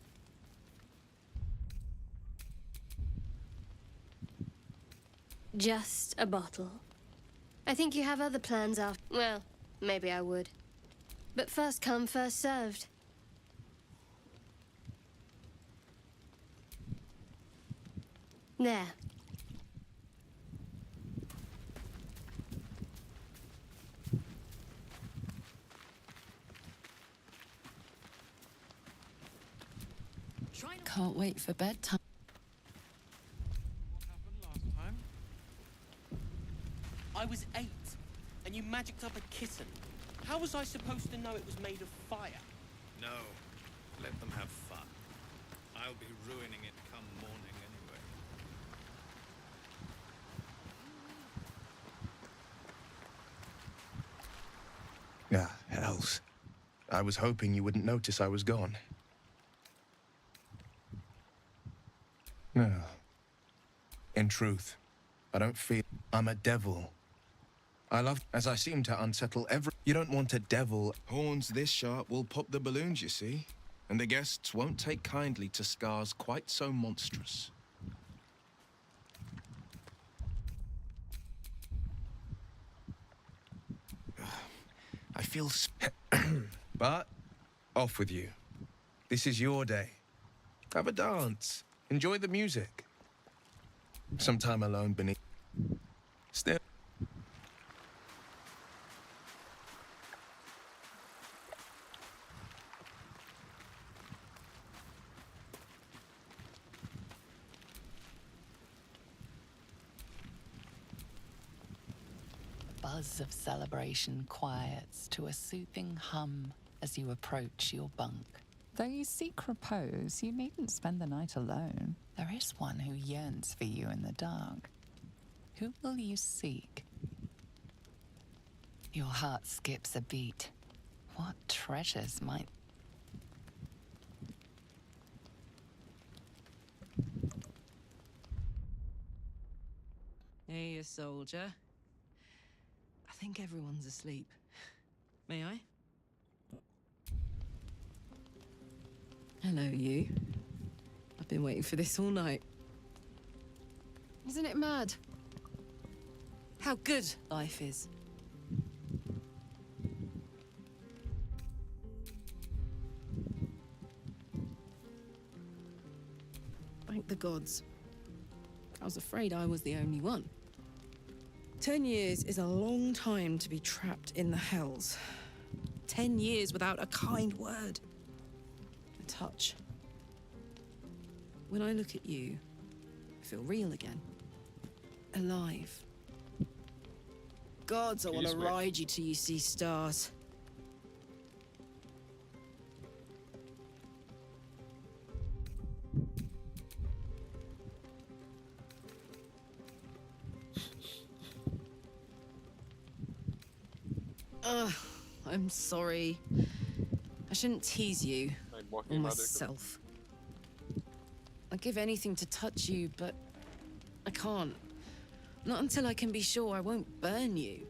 Just a bottle. I think you have other plans after... Well, maybe I would. But first come, first served. There. Can't wait for bedtime. I was 8, and you magicked up a kitten. How was I supposed to know it was made of fire? No, let them have fun. I'll be ruining it come morning anyway. Ah, hells. I was hoping you wouldn't notice I was gone. No. In truth, I don't feel I'm a devil. I love as I seem to unsettle every... You don't want a devil. Horns this sharp will pop the balloons, you see. And the guests won't take kindly to scars quite so monstrous. I feel... But, off with you. This is your day. Have a dance. Enjoy the music. Some time alone beneath... Still... Buzz of celebration quiets to a soothing hum as you approach your bunk. Though you seek repose, you needn't spend the night alone. There is one who yearns for you in the dark. Who will you seek? Your heart skips a beat. What treasures might... Hey, you soldier. I think everyone's asleep. May I? Hello, you. I've been waiting for this all night. Isn't it mad? How good life is. Thank the gods. I was afraid I was the only one. 10 years is a long time to be trapped in the hells. 10 years without a kind word. A touch. When I look at you, I feel real again. Alive. Gods, I want to ride you till you see stars. I'm sorry. I shouldn't tease you or myself. I'd give anything to touch you, but I can't. Not until I can be sure I won't burn you.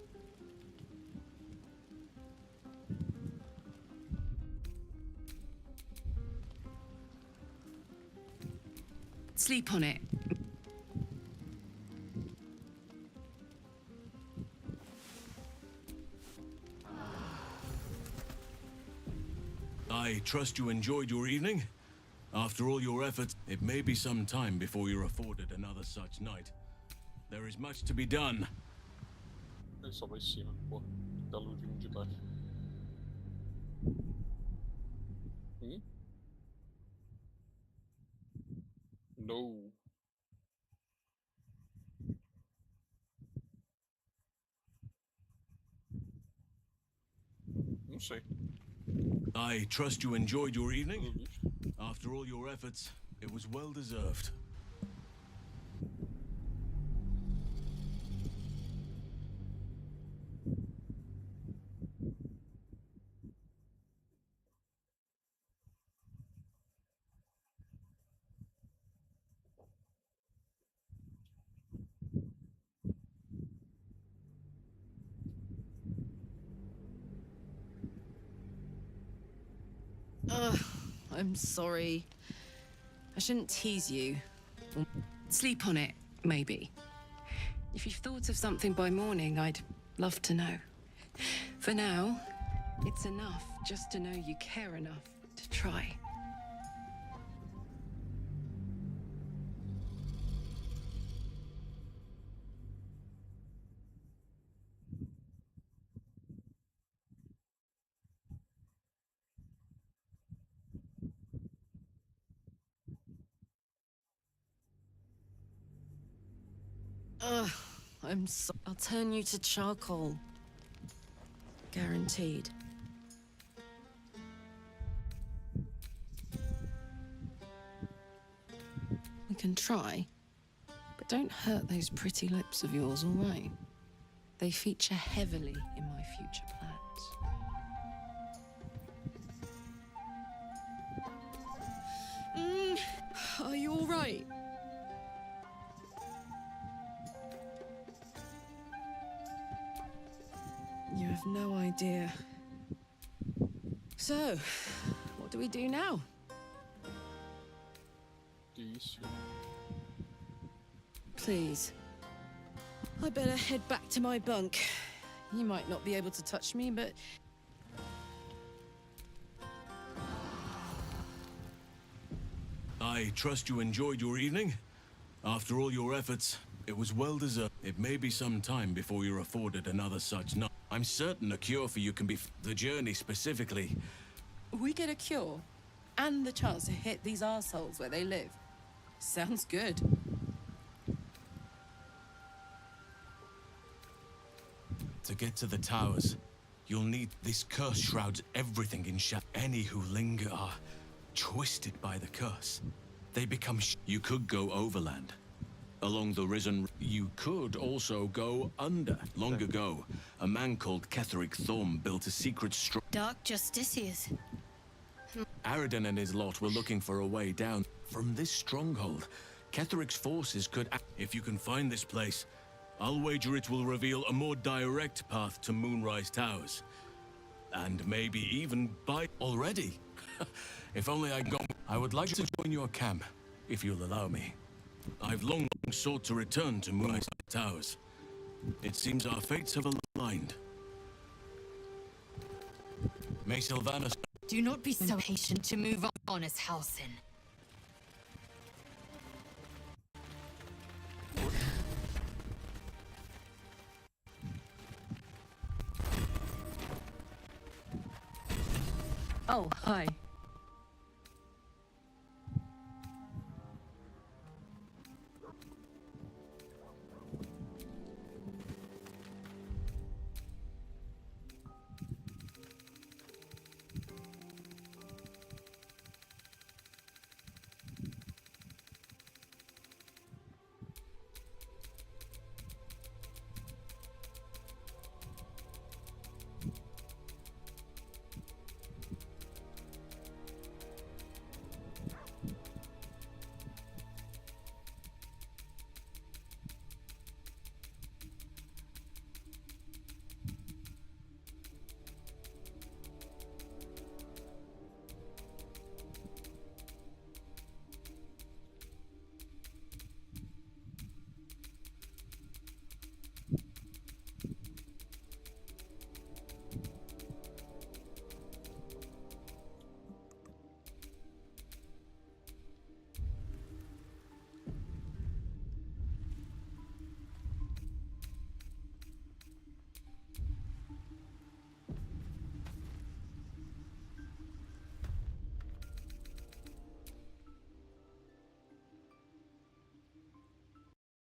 Sleep on it. I trust you enjoyed your evening? After all your efforts, it may be some time before you're afforded another such night. There is much to be done. Ele só vai em cima, porra. Da luz de baixo. No. Não sei. I trust you enjoyed your evening? After all your efforts, it was well deserved. I'm sorry. I shouldn't tease you. Sleep on it, maybe. If you've thought of something by morning, I'd love to know. For now, it's enough just to know you care enough to try. I'll turn you to charcoal. Guaranteed. We can try, but don't hurt those pretty lips of yours, all right? They feature heavily in my future plans. Are you all right? You have no idea. So, what do we do now? Please. I better head back to my bunk. You might not be able to touch me, but... I trust you enjoyed your evening? After all your efforts, it was well deserved. It may be some time before you're afforded another such night. I'm certain a cure for you can be the journey specifically. We get a cure, and the chance to hit these arseholes where they live. Sounds good. To get to the towers, you'll need this curse shrouds everything in shadow. Any who linger are twisted by the curse. They become you could go overland. Along the risen, you could also go under. Long ago, a man called Ketheric Thorm built a secret Dark Justiciars. Aradin and his lot were looking for a way down. From this stronghold, Ketheric's forces could if you can find this place, I'll wager it will reveal a more direct path to Moonrise Towers. And maybe even by already. If only I'd gone. I would like to join your camp, if you'll allow me. I've long sought to return to Moonrise Towers. It seems our fates have aligned. May Sylvanas... Do not be so patient to move on as Halsin. Oh, hi.